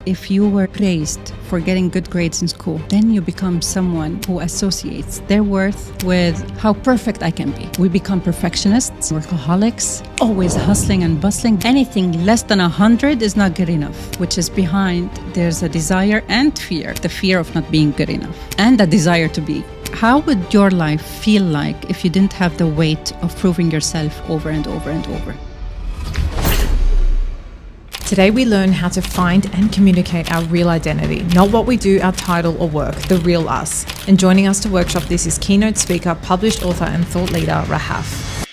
If you were praised for getting good grades in school, then you become someone who associates their worth with how perfect I can be. We become perfectionists, workaholics, always hustling and bustling. Anything less than 100 is not good enough, which is behind there's a desire and fear. The fear of not being good enough and a desire to be. How would your life feel like if you didn't have the weight of proving yourself over and over and over? Today we learn how to find and communicate our real identity, not what we do, our title or work, the real us. And joining us to workshop this is keynote speaker, published author and thought leader, Rahaf.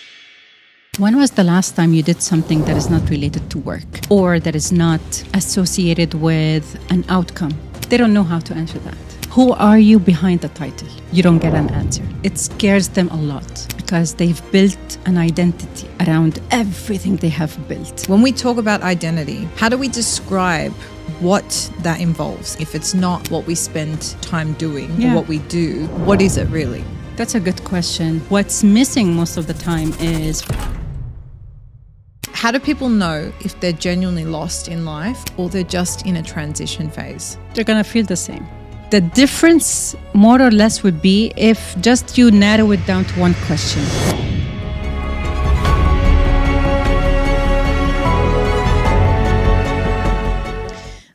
When was the last time you did something that is not related to work or that is not associated with an outcome? They don't know how to answer that. Who are you behind the title? You don't get an answer. It scares them a lot because they've built an identity around everything they have built. When we talk about identity, how do we describe what that involves? If it's not what we spend time doing or what we do, what is it really? That's a good question. What's missing most of the time is... How do people know if they're genuinely lost in life or they're just in a transition phase? They're going to feel the same. The difference, more or less, would be if just you narrow it down to one question.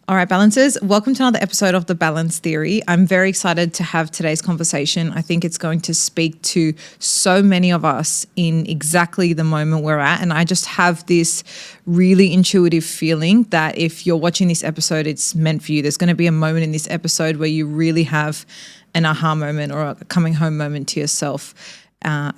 All right, balancers, welcome to another episode of The Balance Theory. I'm very excited to have today's conversation. I think it's going to speak to so many of us in exactly the moment we're at. And I just have this really intuitive feeling that if you're watching this episode, it's meant for you. There's going to be a moment in this episode where you really have an aha moment or a coming home moment to yourself.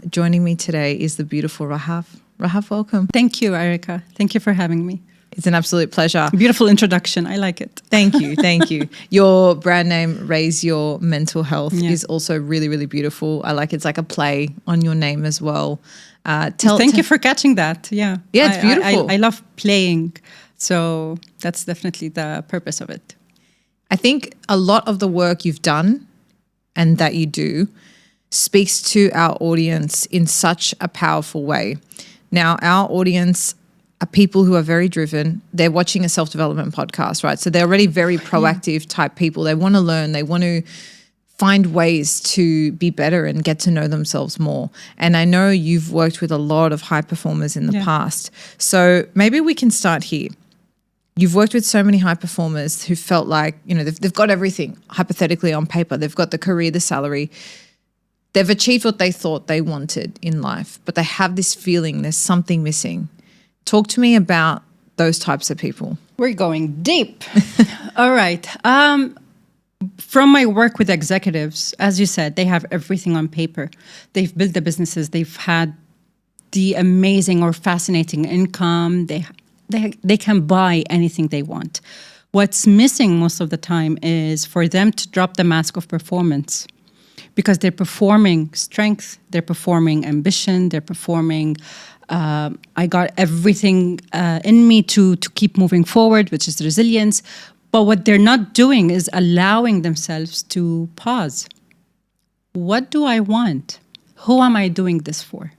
Joining me today is the beautiful Rahaf. Rahaf, welcome. Thank you, Erika. Thank you for having me. It's an absolute pleasure. Beautiful introduction. I like it. Thank you. Thank you. Your brand name, Raise Your Mental Health, is also really, really beautiful. I like it's like a play on your name as well. Thank you for catching that. Yeah. Yeah, it's beautiful. I love playing. So that's definitely the purpose of it. I think a lot of the work you've done and that you do speaks to our audience in such a powerful way. Now, our audience are people who are very driven. They're watching a self-development podcast, right? So they're already very proactive type people. They want to learn. They want to find ways to be better and get to know themselves more. And I know you've worked with a lot of high performers in the past. So maybe we can start here. You've worked with so many high performers who felt like, you know, they've got everything hypothetically on paper. They've got the career, the salary. They've achieved what they thought they wanted in life, but they have this feeling there's something missing. Talk to me about those types of people. We're going deep. All right. From my work with executives, as you said, they have everything on paper. They've built the businesses. They've had the amazing or fascinating income. They can buy anything they want. What's missing most of the time is for them to drop the mask of performance, because they're performing strength, they're performing ambition, they're performing I got everything in me to keep moving forward, which is resilience. But what they're not doing is allowing themselves to pause. What do I want? Who am I doing this for?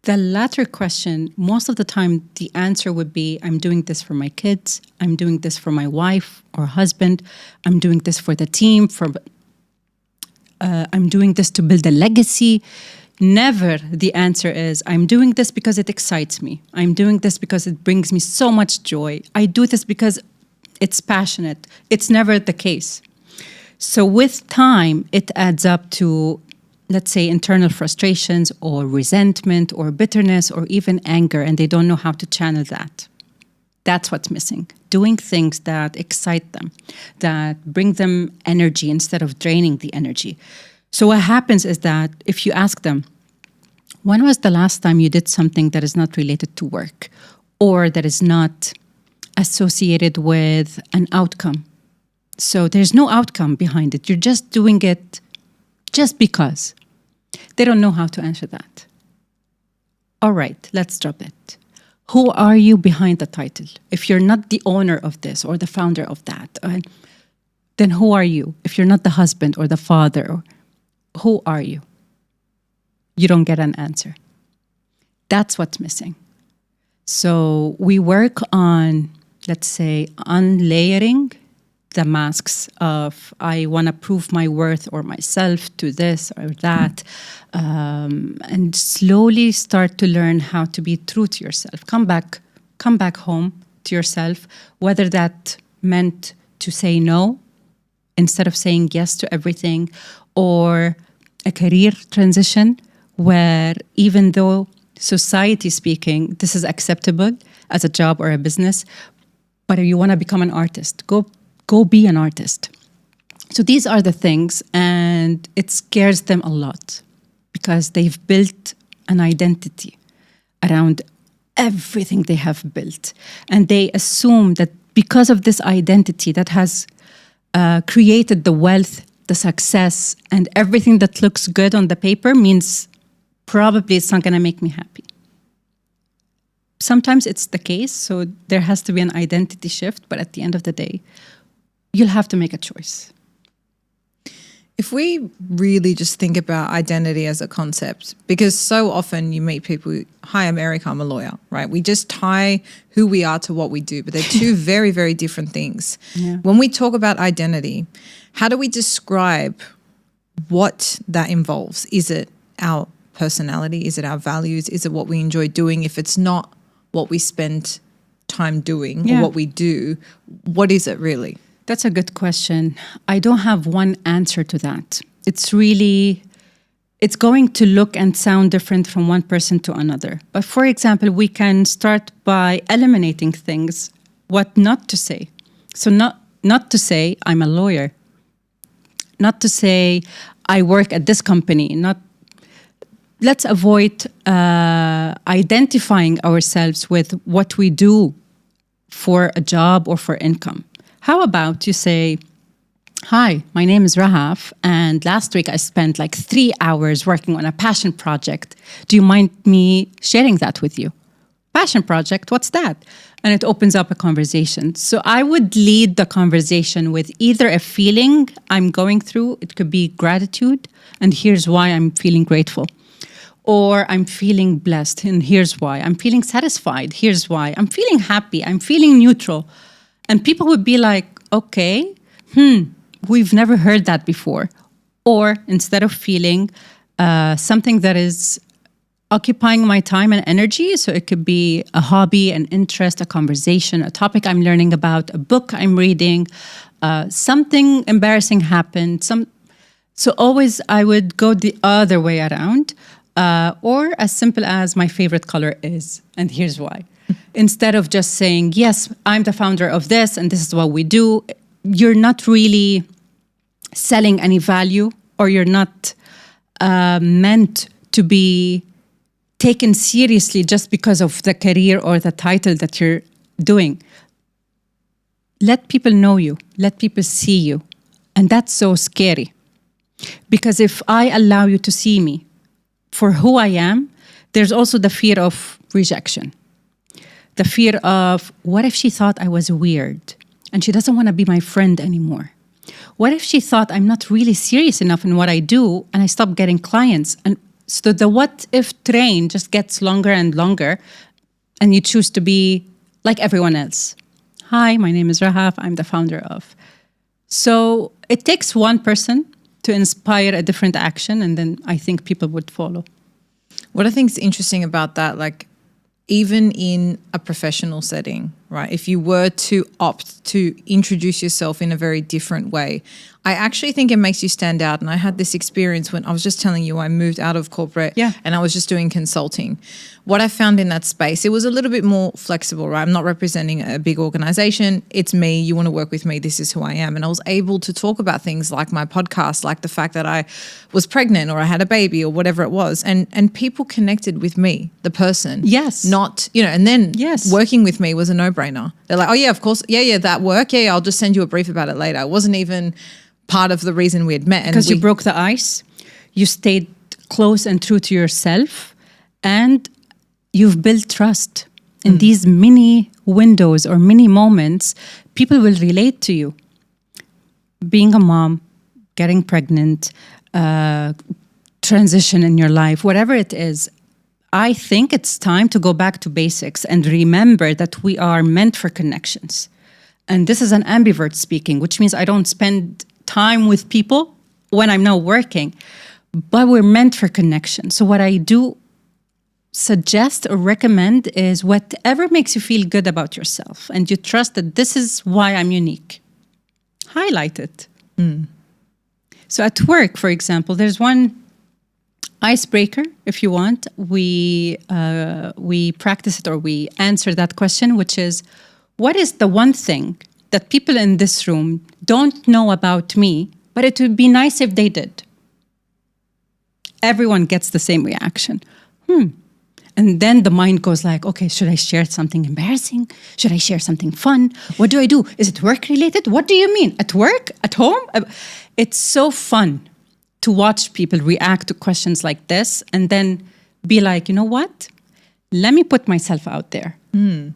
The latter question, most of the time, the answer would be, I'm doing this for my kids. I'm doing this for my wife or husband. I'm doing this for the team. I'm doing this to build a legacy. Never the answer is, I'm doing this because it excites me. I'm doing this because it brings me so much joy. I do this because it's passionate. It's never the case. So with time, it adds up to, let's say, internal frustrations or resentment or bitterness or even anger, and they don't know how to channel that. That's what's missing. Doing things that excite them, that bring them energy instead of draining the energy. So what happens is that if you ask them, when was the last time you did something that is not related to work or that is not associated with an outcome? So there's no outcome behind it. You're just doing it just because. They don't know how to answer that. All right, let's drop it. Who are you behind the title? If you're not the owner of this or the founder of that, then who are you? If you're not the husband or the father, who are you? You don't get an answer. That's what's missing. So we work on let's say, unlayering the masks of I want to prove my worth or myself to this or that, and slowly start to learn how to be true to yourself. Come back home to yourself, whether that meant to say no instead of saying yes to everything, or a career transition where even though society speaking, this is acceptable as a job or a business, but if you want to become an artist, go be an artist. So these are the things, and it scares them a lot because they've built an identity around everything they have built. And they assume that because of this identity that has created the wealth, the success, and everything that looks good on the paper means probably it's not going to make me happy. Sometimes it's the case, so there has to be an identity shift, but at the end of the day, you'll have to make a choice. If we really just think about identity as a concept, because so often you meet people, hi, I'm Erika, I'm a lawyer, right? We just tie who we are to what we do, but they're two very, very different things. Yeah. When we talk about identity, how do we describe what that involves? Is it our personality? Is it our values? Is it what we enjoy doing? If it's not what we spend time doing or what we do, what is it really? That's a good question. I don't have one answer to that. It's going to look and sound different from one person to another. But for example, we can start by eliminating things, what not to say. So not to say, I'm a lawyer. Not to say, I work at this company. Let's avoid identifying ourselves with what we do for a job or for income. How about you say, hi, my name is Rahaf, and last week I spent like 3 hours working on a passion project. Do you mind me sharing that with you? Passion project, what's that? And it opens up a conversation. So I would lead the conversation with either a feeling I'm going through, it could be gratitude, and here's why I'm feeling grateful. Or I'm feeling blessed, and here's why. I'm feeling satisfied, here's why. I'm feeling happy, I'm feeling neutral. And people would be like, okay, we've never heard that before. Or instead of feeling something that is occupying my time and energy, so it could be a hobby, an interest, a conversation, a topic I'm learning about, a book I'm reading, something embarrassing happened. So always I would go the other way around, or as simple as my favorite color is, and here's why. Instead of just saying, yes, I'm the founder of this and this is what we do, you're not really selling any value, or you're not meant to be taken seriously just because of the career or the title that you're doing. Let people know you. Let people see you. And that's so scary. Because if I allow you to see me for who I am, there's also the fear of rejection. The fear of, what if she thought I was weird and she doesn't want to be my friend anymore? What if she thought I'm not really serious enough in what I do and I stop getting clients? And so the what if train just gets longer and longer, and you choose to be like everyone else. Hi, my name is Rahaf. I'm the founder of. So it takes one person to inspire a different action, and then I think people would follow. What I think is interesting about that, like, even in a professional setting, right? If you were to opt to introduce yourself in a very different way, I actually think it makes you stand out. And I had this experience when I was just telling you I moved out of corporate and I was just doing consulting. What I found in that space, it was a little bit more flexible, right? I'm not representing a big organization. It's me. You want to work with me. This is who I am. And I was able to talk about things like my podcast, like the fact that I was pregnant or I had a baby or whatever it was. And people connected with me, the person. Yes. Not, and then working with me was a no-brainer. They're like, oh yeah, of course. Yeah, that work. Yeah, I'll just send you a brief about it later. It wasn't even part of the reason we had met. Because you broke the ice, you stayed close and true to yourself, and you've built trust. In these mini windows or mini moments, people will relate to you. Being a mom, getting pregnant, transition in your life, whatever it is, I think it's time to go back to basics and remember that we are meant for connections. And this is an ambivert speaking, which means I don't spend time with people when I'm not working, but we're meant for connection. So what I do suggest or recommend is whatever makes you feel good about yourself and you trust that this is why I'm unique. Highlight it. So at work, for example, there's one icebreaker, if you want. We practice it or we answer that question, which is, what is the one thing that people in this room don't know about me, but it would be nice if they did? Everyone gets the same reaction. And then the mind goes like, okay, should I share something embarrassing? Should I share something fun? What do I do? Is it work related? What do you mean? At work? At home? It's so fun to watch people react to questions like this and then be like, you know what? Let me put myself out there. And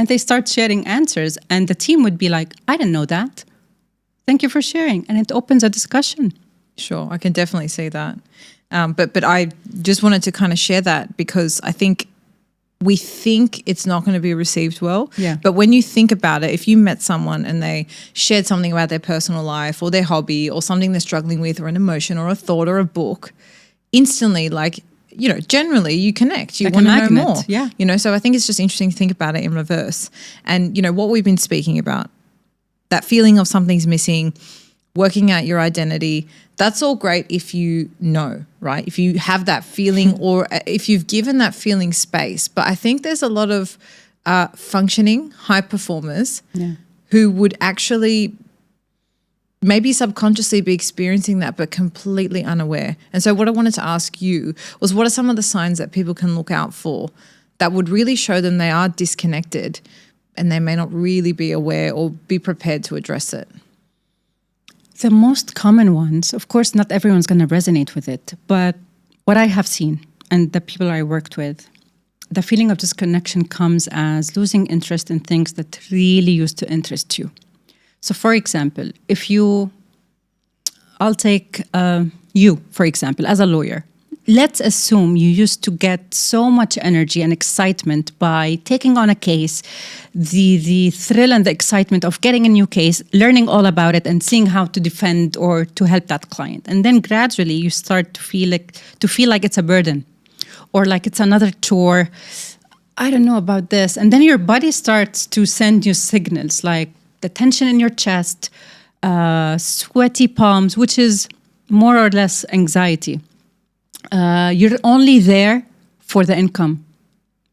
they start sharing answers and the team would be like, I didn't know that. Thank you for sharing. And it opens a discussion. Sure, I can definitely see that. But I just wanted to kind of share that because I think we think it's not going to be received well. Yeah. But when you think about it, if you met someone and they shared something about their personal life or their hobby or something they're struggling with or an emotion or a thought or a book, instantly, like, you know, generally you connect. You Like want a to know magnet, more. yeah. You know, so I think it's just interesting to think about it in reverse. And, you know, what we've been speaking about, that feeling of something's missing, working out your identity, that's all great if you know, right? If you have that feeling or if you've given that feeling space. But I think there's a lot of functioning high performers who would actually maybe subconsciously be experiencing that but completely unaware. And so what I wanted to ask you was, what are some of the signs that people can look out for that would really show them they are disconnected and they may not really be aware or be prepared to address it? The most common ones, of course, not everyone's going to resonate with it, but what I have seen and the people I worked with, the feeling of disconnection comes as losing interest in things that really used to interest you. So, for example, I'll take you, for example, as a lawyer. Let's assume you used to get so much energy and excitement by taking on a case, the thrill and the excitement of getting a new case, learning all about it and seeing how to defend or to help that client. And then gradually you start to feel like it's a burden or like it's another chore. I don't know about this. And then your body starts to send you signals like the tension in your chest, sweaty palms, which is more or less anxiety. You're only there for the income,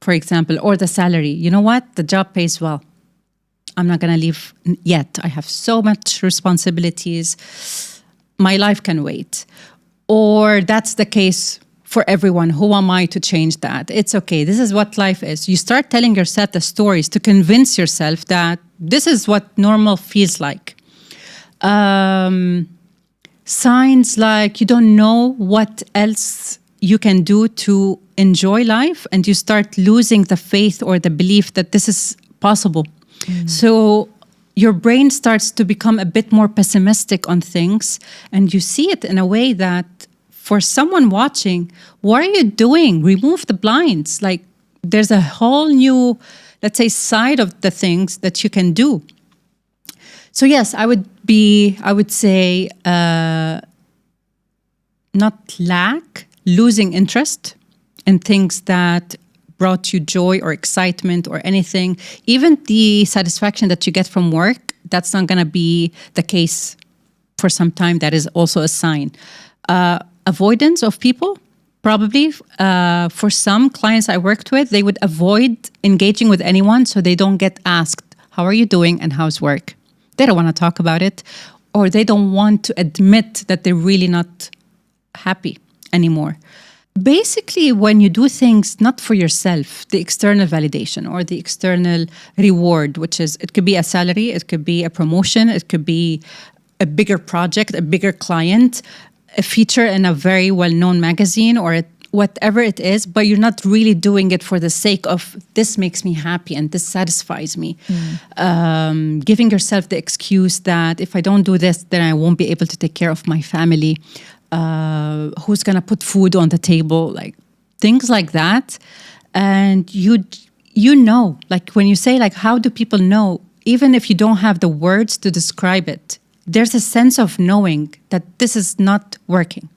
for example, or the salary. You know what? The job pays well. I'm not going to leave yet. I have so much responsibilities. My life can wait. Or that's the case for everyone. Who am I to change that? It's okay. This is what life is. You start telling yourself the stories to convince yourself that this is what normal feels like. Signs like you don't know what else you can do to enjoy life and you start losing the faith or the belief that this is possible. So your brain starts to become a bit more pessimistic on things and you see it in a way that for someone watching, what are you doing? Remove the blinds. Like there's a whole new, let's say, side of the things that you can do. So yes, I would say not losing interest in things that brought you joy or excitement or anything. Even the satisfaction that you get from work, that's not going to be the case for some time. That is also a sign. Avoidance of people, probably. For some clients I worked with, they would avoid engaging with anyone so they don't get asked, how are you doing and how's work? They don't want to talk about it, or they don't want to admit that they're really not happy anymore. Basically, when you do things not for yourself, the external validation or the external reward, which is, it could be a salary, it could be a promotion, it could be a bigger project, a bigger client, a feature in a very well-known magazine or whatever it is, but you're not really doing it for the sake of this makes me happy and this satisfies me. Giving yourself the excuse that if I don't do this, then I won't be able to take care of my family. Who's going to put food on the table? Like things like that. And you know, like when you say like, how do people know? Even if you don't have the words to describe it, there's a sense of knowing that this is not working.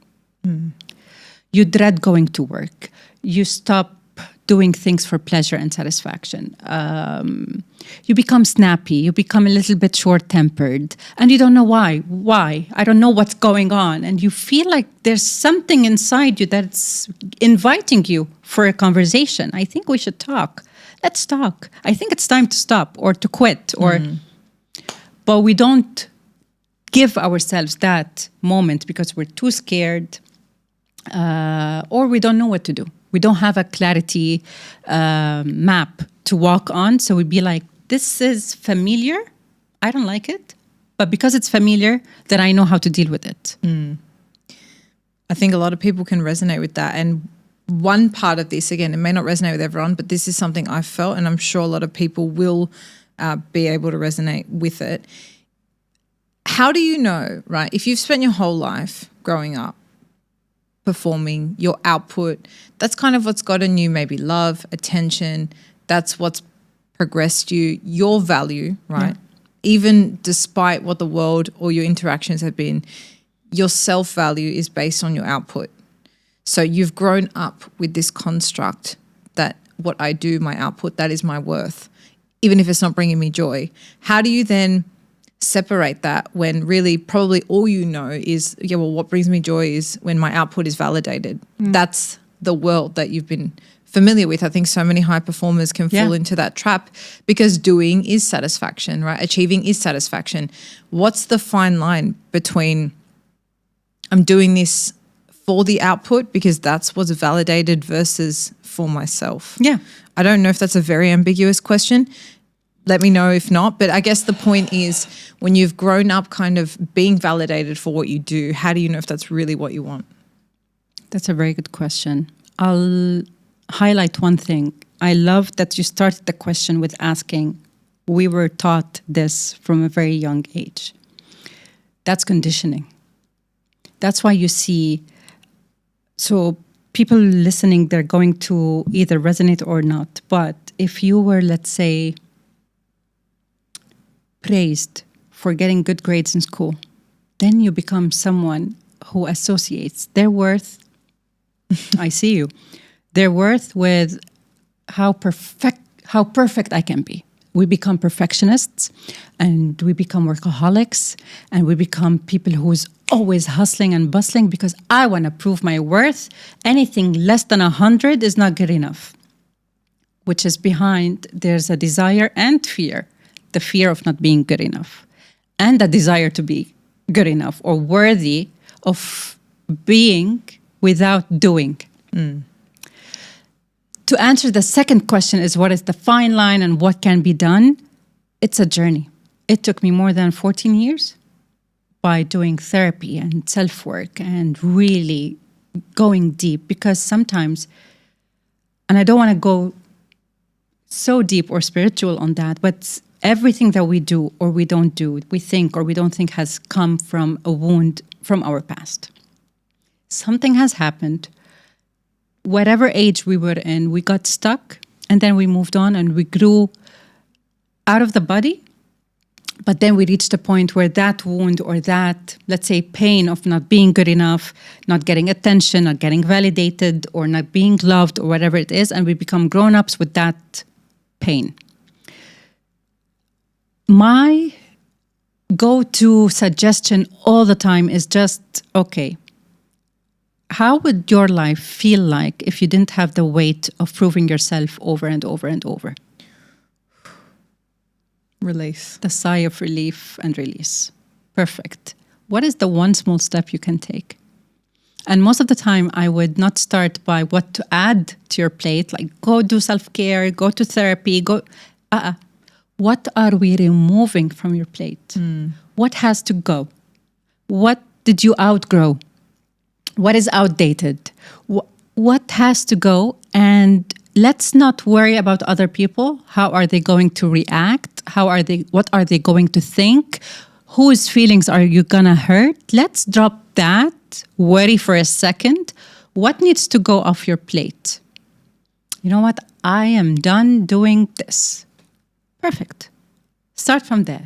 You dread going to work. You stop doing things for pleasure and satisfaction. You become snappy. You become a little bit short-tempered. And you don't know why. Why? I don't know what's going on. And you feel like there's something inside you that's inviting you for a conversation. I think we should talk. Let's talk. I think it's time to stop or to quit. But we don't give ourselves that moment because we're too scared or we don't know what to do. We don't have a clarity map to walk on. So we'd be like, this is familiar. I don't like it. But because it's familiar, then I know how to deal with it. I think a lot of people can resonate with that. And one part of this, again, it may not resonate with everyone, but this is something I felt, and I'm sure a lot of people will be able to resonate with it. How do you know, right? If you've spent your whole life growing up, performing, your output, that's kind of what's gotten you maybe love, attention, that's what's progressed you, your value, right? Yeah. Even despite what the world or your interactions have been, your self-value is based on your output. So you've grown up with this construct that what I do, my output, that is my worth, even if it's not bringing me joy. How do you then separate that when really probably all you know is, yeah, well, what brings me joy is when my output is validated. That's the world that you've been familiar with. I think so many high performers can fall into that trap because doing is satisfaction, right? Achieving is satisfaction. What's the fine line between I'm doing this for the output because that's what's validated versus for myself? Yeah. I don't know if that's a very ambiguous question. Let me know if not. But I guess the point is when you've grown up kind of being validated for what you do, how do you know if that's really what you want? That's a very good question. I'll highlight one thing. I love that you started the question with asking, we were taught this from a very young age. That's conditioning. That's why you see, so people listening, they're going to either resonate or not. But if you were, let's say, praised for getting good grades in school, then you become someone who associates their worth, I see you, their worth with how perfect I can be. We become perfectionists and we become workaholics and we become people who's always hustling and bustling because I want to prove my worth. Anything less than 100 is not good enough, which is behind, there's a desire and fear. The fear of not being good enough and the desire to be good enough or worthy of being without doing. To answer the second question is what is the fine line and what can be done? It's a journey. It took me more than 14 years by doing therapy and self-work and really going deep because sometimes, and I don't want to go so deep or spiritual on that, but everything that we do or we don't do, we think or we don't think has come from a wound from our past. Something has happened. Whatever age we were in, we got stuck and then we moved on and we grew out of the body. But then we reached a point where that wound or that, let's say, pain of not being good enough, not getting attention, not getting validated or not being loved or whatever it is, and we become grown-ups with that pain. My go-to suggestion all the time is just, okay, how would your life feel like if you didn't have the weight of proving yourself over and over and over? Release. The sigh of relief and release. Perfect. What is the one small step you can take? And most of the time, I would not start by what to add to your plate, like go do self-care, go to therapy, go... What are we removing from your plate? What has to go? What did you outgrow? What is outdated? What has to go? And let's not worry about other people. How are they going to react? What are they going to think? Whose feelings are you gonna hurt? Let's drop that worry for a second. What needs to go off your plate? You know what? I am done doing this. Perfect. Start from there.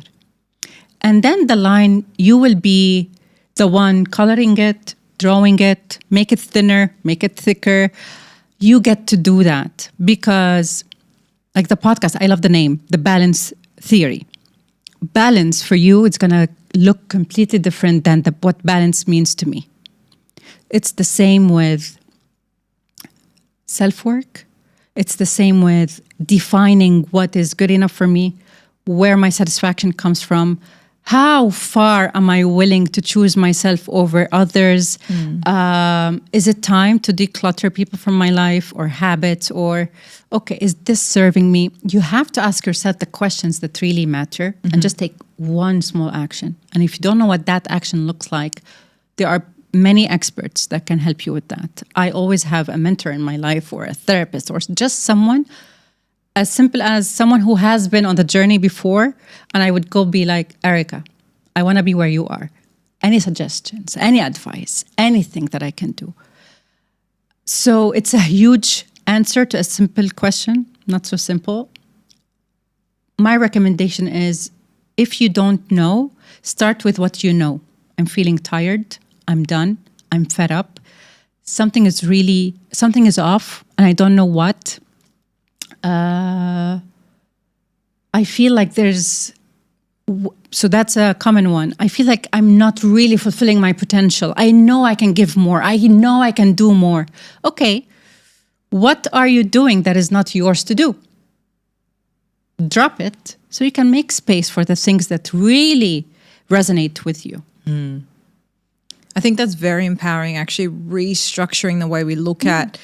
And then the line, you will be the one coloring it, drawing it, make it thinner, make it thicker. You get to do that because, like the podcast, I love the name, The Balance Theory. Balance for you, it's going to look completely different than what balance means to me. It's the same with self-work. It's the same with defining what is good enough for me, where my satisfaction comes from. How far am I willing to choose myself over others? Is it time to declutter people from my life or habits? Or, okay, is this serving me? You have to ask yourself the questions that really matter and just take one small action. And if you don't know what that action looks like, there are many experts that can help you with that. I always have a mentor in my life or a therapist or just someone as simple as someone who has been on the journey before, and I would go be like, Erika, I want to be where you are. Any suggestions, any advice, anything that I can do. So it's a huge answer to a simple question, not so simple. My recommendation is, if you don't know, start with what you know. I'm feeling tired. I'm done. I'm fed up. Something is off, and I don't know what. I feel like so that's a common one. I feel like I'm not really fulfilling my potential. I know I can give more. I know I can do more. Okay, what are you doing that is not yours to do? Drop it so you can make space for the things that really resonate with you. I think that's very empowering, actually restructuring the way we look at,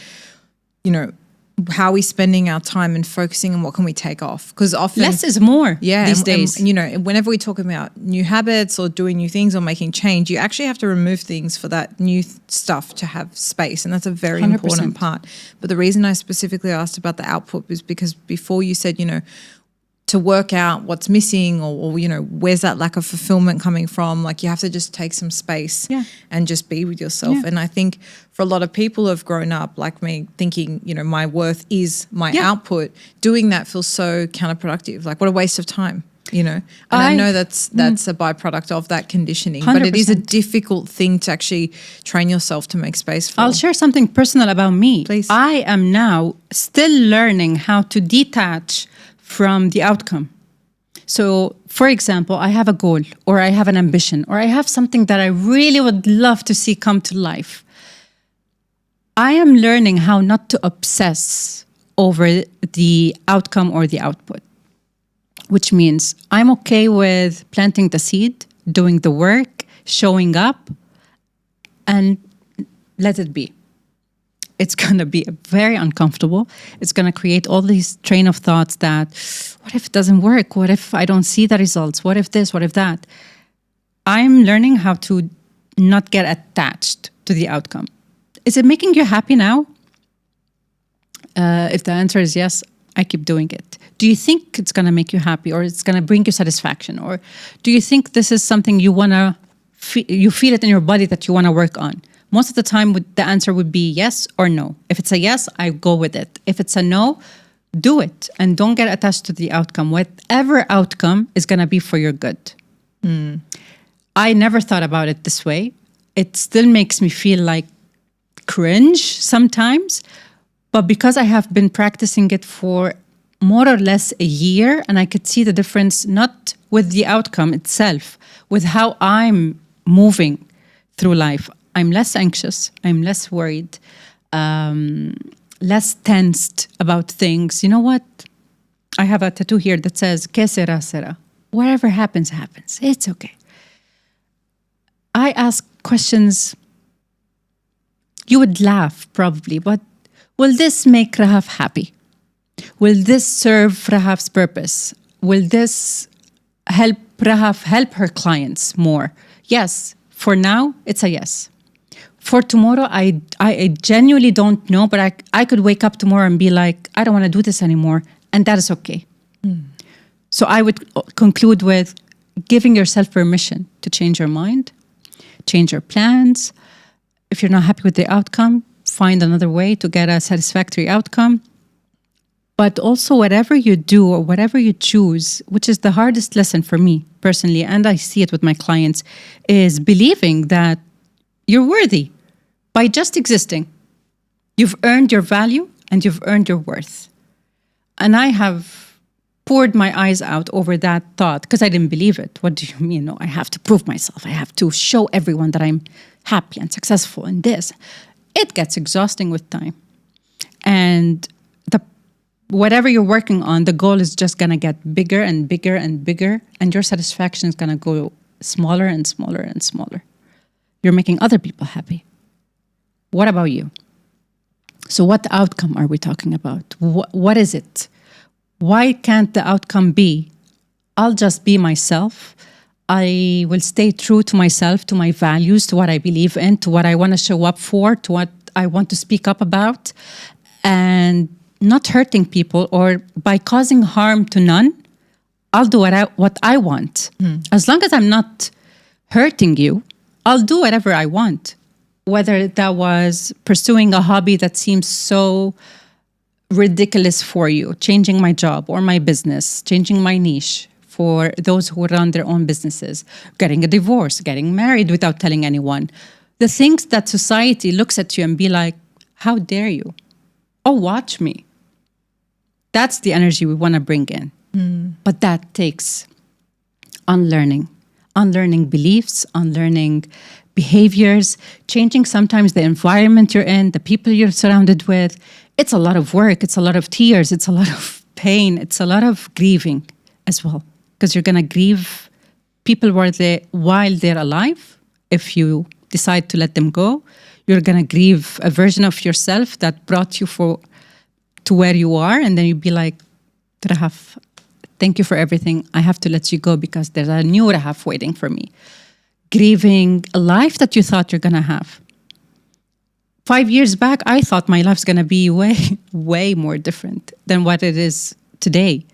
how we're spending our time and focusing on what can we take off. Because often less is more these days. And, whenever we talk about new habits or doing new things or making change, you actually have to remove things for that new stuff to have space. And that's a very 100%. important part. But the reason I specifically asked about the output is because before you said, to work out what's missing or where's that lack of fulfillment coming from, like you have to just take some space and just be with yourself. And I think for a lot of people who have grown up like me thinking, my worth is my output, doing that feels so counterproductive. Like what a waste of time, And I know that's a byproduct of that conditioning, 100%. but it is a difficult thing to actually train yourself to make space for. I'll share something personal about me. Please. I am now still learning how to detach from the outcome. So, for example, I have a goal or I have an ambition or I have something that I really would love to see come to life. I am learning how not to obsess over the outcome or the output, which means I'm okay with planting the seed, doing the work, showing up, and let it be. It's going to be very uncomfortable. It's going to create all these train of thoughts that, what if it doesn't work? What if I don't see the results? What if this? What if that? I'm learning how to not get attached to the outcome. Is it making you happy now? If the answer is yes, I keep doing it. Do you think it's going to make you happy or it's going to bring you satisfaction? Or do you think this is something you want to, you feel it in your body that you want to work on? Most of the time, the answer would be yes or no. If it's a yes, I go with it. If it's a no, do it. And don't get attached to the outcome. Whatever outcome is going to be for your good. I never thought about it this way. It still makes me feel like cringe sometimes. But because I have been practicing it for more or less a year, and I could see the difference, not with the outcome itself, with how I'm moving through life. I'm less anxious, I'm less worried, less tensed about things. You know what? I have a tattoo here that says, "Que sera, sera." Whatever happens, happens. It's okay. I ask questions. You would laugh probably, but will this make Rahaf happy? Will this serve Rahaf's purpose? Will this help Rahaf help her clients more? Yes. For now, it's a yes. For tomorrow, I genuinely don't know, but I could wake up tomorrow and be like, I don't want to do this anymore. And that is okay. So I would conclude with giving yourself permission to change your mind, change your plans. If you're not happy with the outcome, find another way to get a satisfactory outcome. But also, whatever you do or whatever you choose, which is the hardest lesson for me personally, and I see it with my clients, is believing that you're worthy by just existing. You've earned your value and you've earned your worth. And I have poured my eyes out over that thought because I didn't believe it. What do you mean? No, I have to prove myself. I have to show everyone that I'm happy and successful in this. It gets exhausting with time. And whatever you're working on, the goal is just going to get bigger and bigger and bigger, and your satisfaction is going to go smaller and smaller and smaller. You're making other people happy. What about you? So what outcome are we talking about? What is it? Why can't the outcome be, I'll just be myself. I will stay true to myself, to my values, to what I believe in, to what I want to show up for, to what I want to speak up about, and not hurting people or by causing harm to none. I'll do what I want. As long as I'm not hurting you, I'll do whatever I want. Whether that was pursuing a hobby that seems so ridiculous for you, changing my job or my business, changing my niche for those who run their own businesses, getting a divorce, getting married without telling anyone. The things that society looks at you and be like, how dare you? Oh, watch me. That's the energy we want to bring in. But that takes unlearning beliefs, unlearning behaviors, changing sometimes the environment you're in, the people you're surrounded with. It's a lot of work. It's a lot of tears. It's a lot of pain. It's a lot of grieving as well, because you're going to grieve people while they're alive. If you decide to let them go, you're going to grieve a version of yourself that brought you to where you are, and then you'd be like, Rahaf, thank you for everything. I have to let you go because there's a new Rahaf waiting for me. Grieving a life that you thought you're going to have. 5 years back, I thought my life's going to be way, way more different than what it is today.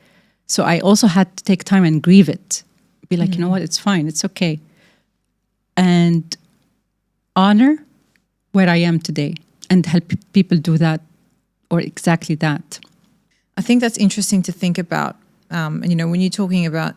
So I also had to take time and grieve it. Be like, you know what, it's fine, it's okay. And honor where I am today and help people do that, or exactly that. I think that's interesting to think about. And, when you're talking about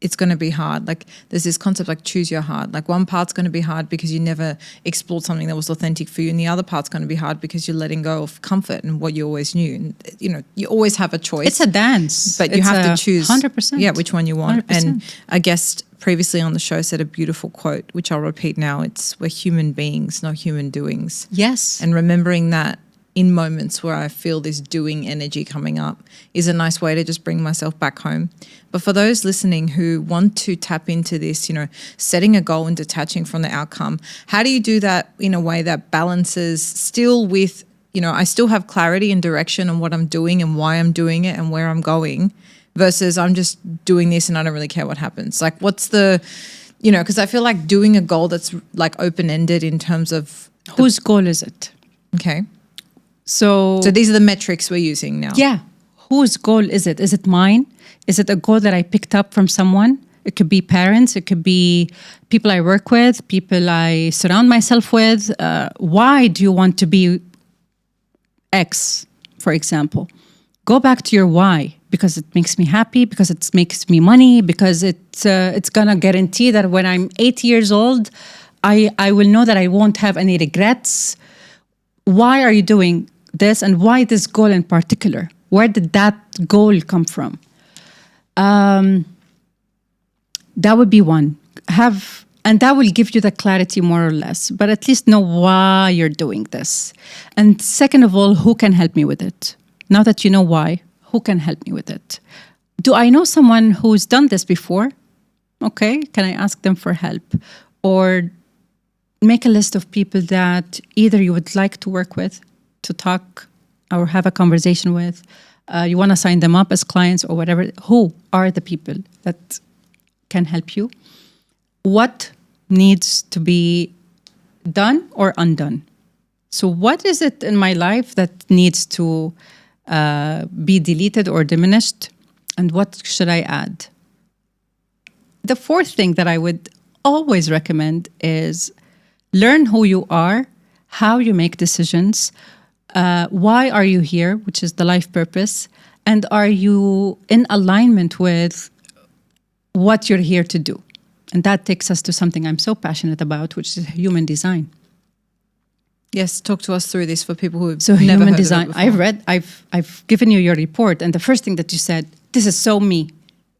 it's going to be hard, like there's this concept like choose your heart. Like one part's going to be hard because you never explored something that was authentic for you. And the other part's going to be hard because you're letting go of comfort and what you always knew. And, you always have a choice. It's a dance. But you have to choose 100%. Yeah, which one you want. 100%. And a guest previously on the show said a beautiful quote, which I'll repeat now. It's, we're human beings, not human doings. Yes. And remembering that in moments where I feel this doing energy coming up is a nice way to just bring myself back home. But for those listening who want to tap into this, setting a goal and detaching from the outcome, how do you do that in a way that balances still with, I still have clarity and direction on what I'm doing and why I'm doing it and where I'm going, versus I'm just doing this and I don't really care what happens. Like what's the, because I feel like doing a goal that's like open-ended in terms of whose goal is it? Okay. So these are the metrics we're using now. Yeah. Whose goal is it? Is it mine? Is it a goal that I picked up from someone? It could be parents. It could be people I work with, people I surround myself with. Why do you want to be X, for example? Go back to your why. Because it makes me happy, because it makes me money, because it's going to guarantee that when I'm 80 years old, I will know that I won't have any regrets. Why are you doing this, and why this goal in particular? Where did that goal come from? That would be one. And that will give you the clarity more or less, but at least know why you're doing this. And second of all, who can help me with it? Now that you know why, who can help me with it? Do I know someone who's done this before? Okay, can I ask them for help? Or make a list of people that either you would like to work with, to talk or have a conversation with. You want to sign them up as clients or whatever. Who are the people that can help you? What needs to be done or undone? So what is it in my life that needs to be deleted or diminished? And what should I add? The fourth thing that I would always recommend is learn who you are, how you make decisions, why are you here, which is the life purpose, and are you in alignment with what you're here to do? And that takes us to something I'm so passionate about, which is human design. Yes, talk to us through this for people who have So never human heard design, of it before. I've given you your report, and the first thing that you said, this is so me.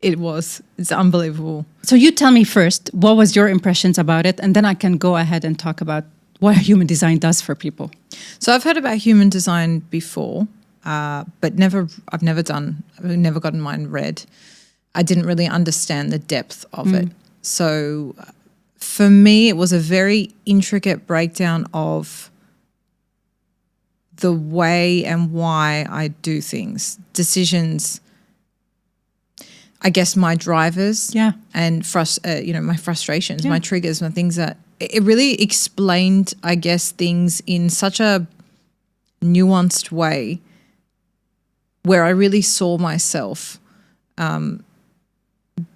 It's unbelievable. So you tell me first, what was your impressions about it? And then I can go ahead and talk about what human design does for people. So I've heard about human design before, but I've never gotten mine read. I didn't really understand the depth of it. So for me, it was a very intricate breakdown of the way and why I do things, decisions, I guess my drivers, and my frustrations, my triggers, my things that it really explained, I guess, things in such a nuanced way where I really saw myself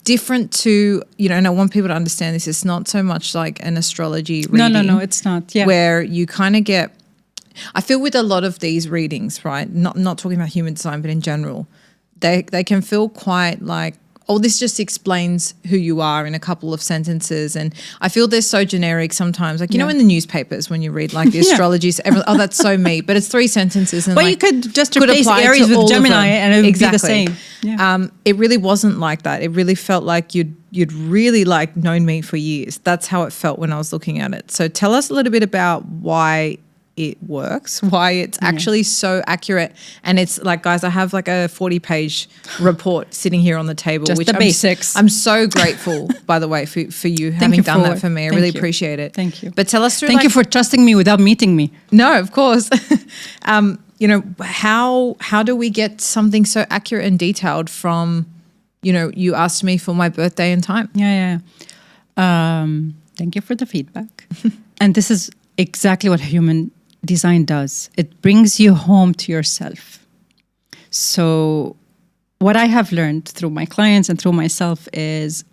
different to, and I want people to understand this. It's not so much like an astrology reading. No, it's not. Yeah. Where you kind of get, I feel with a lot of these readings, right? Not talking about human design, but in general, they can feel quite like, oh, this just explains who you are in a couple of sentences. And I feel they're so generic sometimes. Like, in the newspapers when you read like the astrologies, oh, that's so me. But it's 3 sentences. And you could just replace apply Aries to all with of Gemini them. and it would Exactly. be the same. Yeah. It really wasn't like that. It really felt like you'd really like known me for years. That's how it felt when I was looking at it. So tell us a little bit about why it works, why it's actually so accurate. And it's like, guys, I have like a 40-page report sitting here on the table. Just the basics. I'm so grateful, by the way, for you having done that for me. I really appreciate it. Thank you. But tell us through Thank you for trusting me without meeting me. No, of course. How do we get something so accurate and detailed from, you asked me for my birthday and time. Yeah. Thank you for the feedback. And this is exactly what human design does. It brings you home to yourself. So what I have learned through my clients and through myself is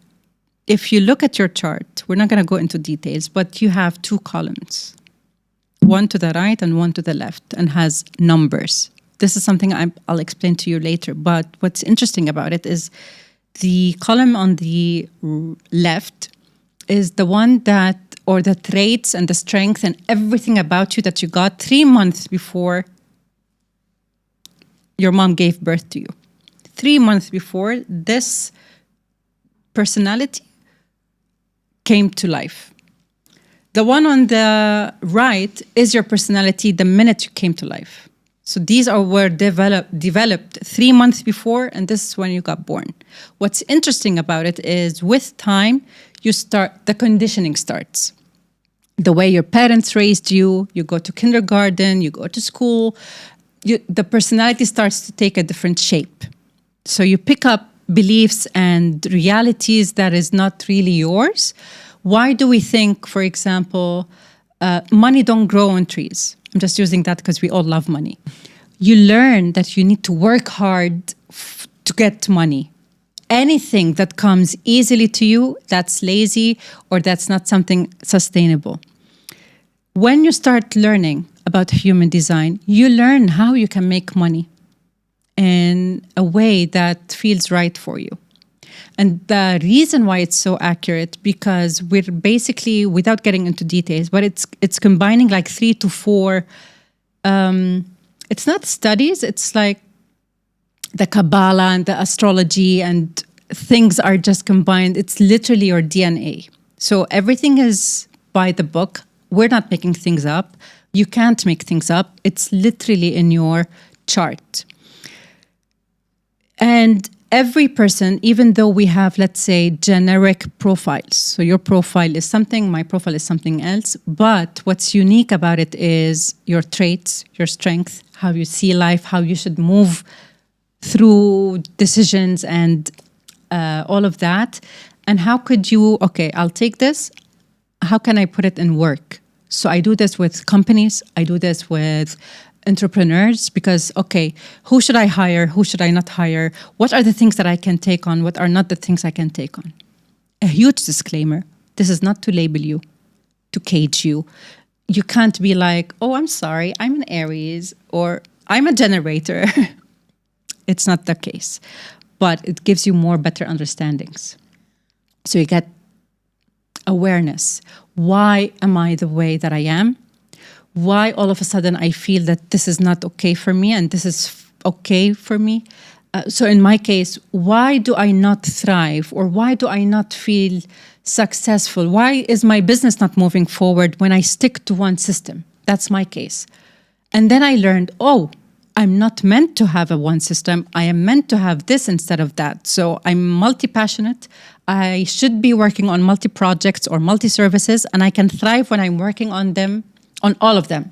if you look at your chart, we're not going to go into details, but you have 2 columns, one to the right and one to the left, and has numbers. This is something I'll explain to you later. But what's interesting about it is the column on the left is the one that, or the traits and the strength and everything about you that you got 3 months before your mom gave birth to you. 3 months before, this personality came to life. The one on the right is your personality the minute you came to life. So these were developed 3 months before, and this is when you got born. What's interesting about it is with time, the conditioning starts. The way your parents raised you, you go to kindergarten, you go to school, the personality starts to take a different shape. So you pick up beliefs and realities that is not really yours. Why do we think, for example, money don't grow on trees? I'm just using that because we all love money. You learn that you need to work hard to get money. Anything that comes easily to you, that's lazy or that's not something sustainable. When you start learning about human design, you learn how you can make money in a way that feels right for you. And the reason why it's so accurate, because we're basically, without getting into details, but it's combining like 3 to 4, it's not studies, it's like the Kabbalah and the astrology and things are just combined. It's literally your DNA. So everything is by the book. We're not making things up. You can't make things up. It's literally in your chart. And every person, even though we have, let's say, generic profiles. So your profile is something, my profile is something else. But what's unique about it is your traits, your strength, how you see life, how you should move through decisions and all of that. And how could you, okay, I'll take this. How can I put it in work? So I do this with companies. I do this with entrepreneurs because, okay, who should I hire? Who should I not hire? What are the things that I can take on? What are not the things I can take on? A huge disclaimer. This is not to label you, to cage you. you can't be like, oh, I'm sorry, I'm an Aries or I'm a generator. It's not the case, but it gives you more better understandings. So you get awareness. Why am I the way that I am? Why all of a sudden I feel that this is not okay for me and this is okay for me? So in my case, why do I not thrive or why do I not feel successful? Why is my business not moving forward when I stick to one system? That's my case. And then I learned, oh, I'm not meant to have a one system. I am meant to have this instead of that. So I'm multi-passionate. I should be working on multi-projects or multi-services, and I can thrive when I'm working on them, on all of them.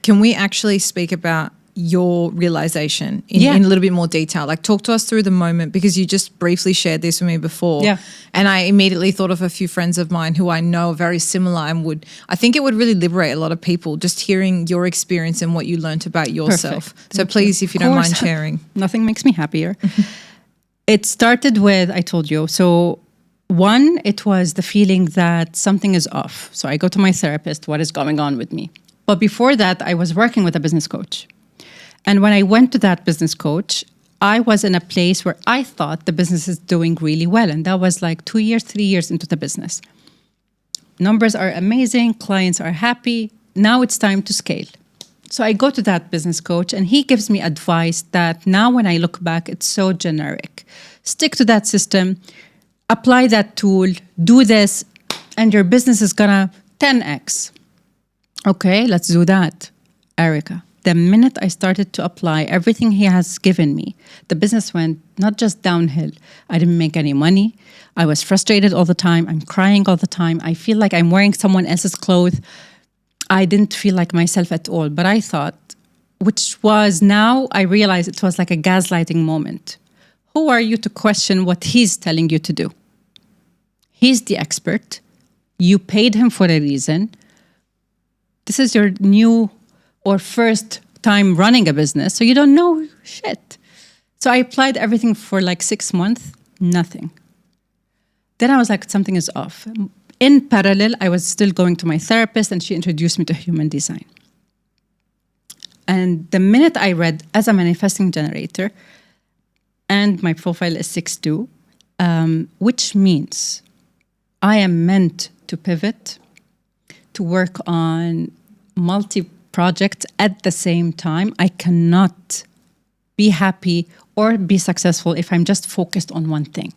Can we actually speak about your realization in a little bit more detail? Like, talk to us through the moment, because you just briefly shared this with me before. Yeah. And I immediately thought of a few friends of mine who I know are very similar, and I think it would really liberate a lot of people just hearing your experience and what you learned about yourself. Perfect. So please, if you don't mind sharing. Nothing makes me happier. It started with, I told you, so one, it was the feeling that something is off. So I go to my therapist, what is going on with me? But before that, I was working with a business coach. And when I went to that business coach, I was in a place where I thought the business is doing really well. And that was like 2 years, 3 years into the business. Numbers are amazing. Clients are happy. Now it's time to scale. So I go to that business coach and he gives me advice that now when I look back, it's so generic. Stick to that system, apply that tool, do this, and your business is gonna 10x. Okay, let's do that, Erika. The minute I started to apply everything he has given me, the business went not just downhill. I didn't make any money. I was frustrated all the time. I'm crying all the time. I feel like I'm wearing someone else's clothes. I didn't feel like myself at all. But I thought, which was now I realized it was like a gaslighting moment. Who are you to question what he's telling you to do? He's the expert. You paid him for a reason. This is your new or first time running a business, so you don't know shit. So I applied everything for like 6 months, nothing. Then I was like, something is off. In parallel, I was still going to my therapist and she introduced me to human design. And the minute I read as a manifesting generator, and my profile is 6'2", which means I am meant to pivot, to work on multi-projects at the same time. I cannot be happy or be successful if I'm just focused on one thing.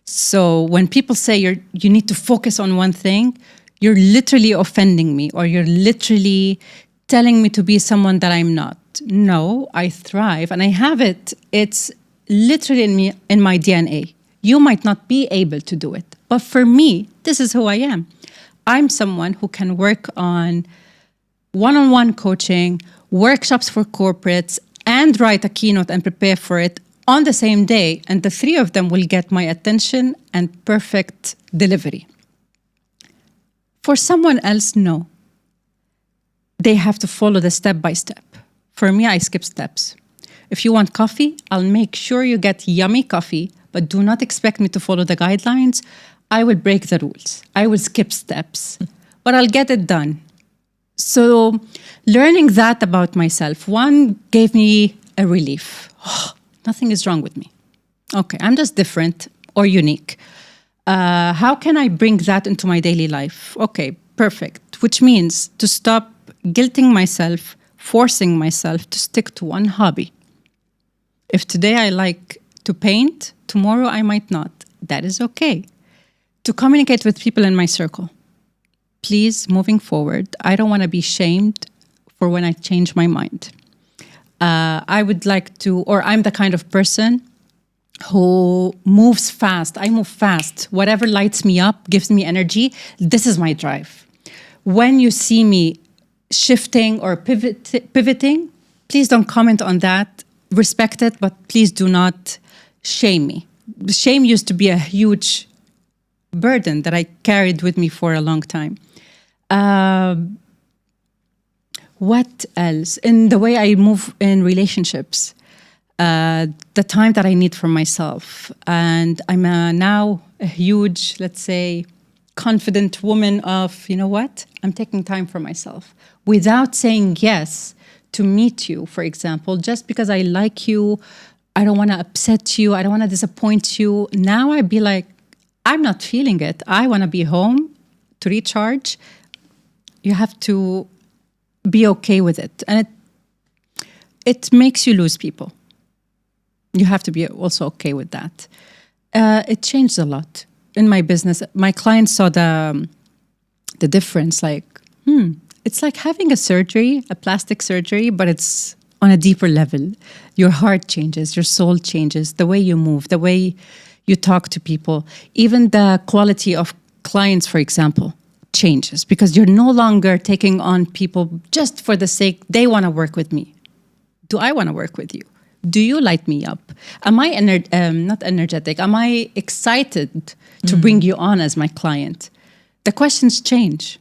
So when people say you need to focus on one thing, you're literally offending me, or you're literally telling me to be someone that I'm not. No, I thrive and I have it. It's literally in me, in my DNA. You might not be able to do it, but for me, this is who I am. I'm someone who can work on one-on-one coaching, workshops for corporates, and write a keynote and prepare for it on the same day. And the three of them will get my attention and perfect delivery. For someone else, no. They have to follow the step by step. For me, I skip steps. If you want coffee, I'll make sure you get yummy coffee, but do not expect me to follow the guidelines. I will break the rules. I will skip steps, but I'll get it done. So learning that about myself, one, gave me a relief. Oh, nothing is wrong with me. Okay, I'm just different or unique. How can I bring that into my daily life? Okay, perfect. Which means to stop guilting myself, forcing myself to stick to one hobby. If today I like to paint, tomorrow I might not. That is okay. To communicate with people in my circle. Please, moving forward, I don't want to be shamed for when I change my mind. I would like to, or I'm the kind of person who moves fast. I move fast. Whatever lights me up, gives me energy. This is my drive. When you see me shifting or pivoting, please don't comment on that. Respect it, but please do not shame me. Shame used to be a huge burden that I carried with me for a long time. What else? In the way I move in relationships, the time that I need for myself. And I'm now a huge, let's say, confident woman of, you know what, I'm taking time for myself without saying yes to meet you, for example, just because I like you, I don't want to upset you, I don't want to disappoint you. Now I'd be like, I'm not feeling it. I want to be home to recharge. You have to be okay with it. And it makes you lose people. You have to be also okay with that. It changed a lot in my business. My clients saw the difference. Like, it's like having a surgery, a plastic surgery, but it's on a deeper level. Your heart changes, your soul changes, the way you move, the way you talk to people. Even the quality of clients, for example, changes because you're no longer taking on people just for the sake they want to work with me. Do I want to work with you? Do you light me up? Am I not energetic? Am I excited to bring you on as my client? The questions change.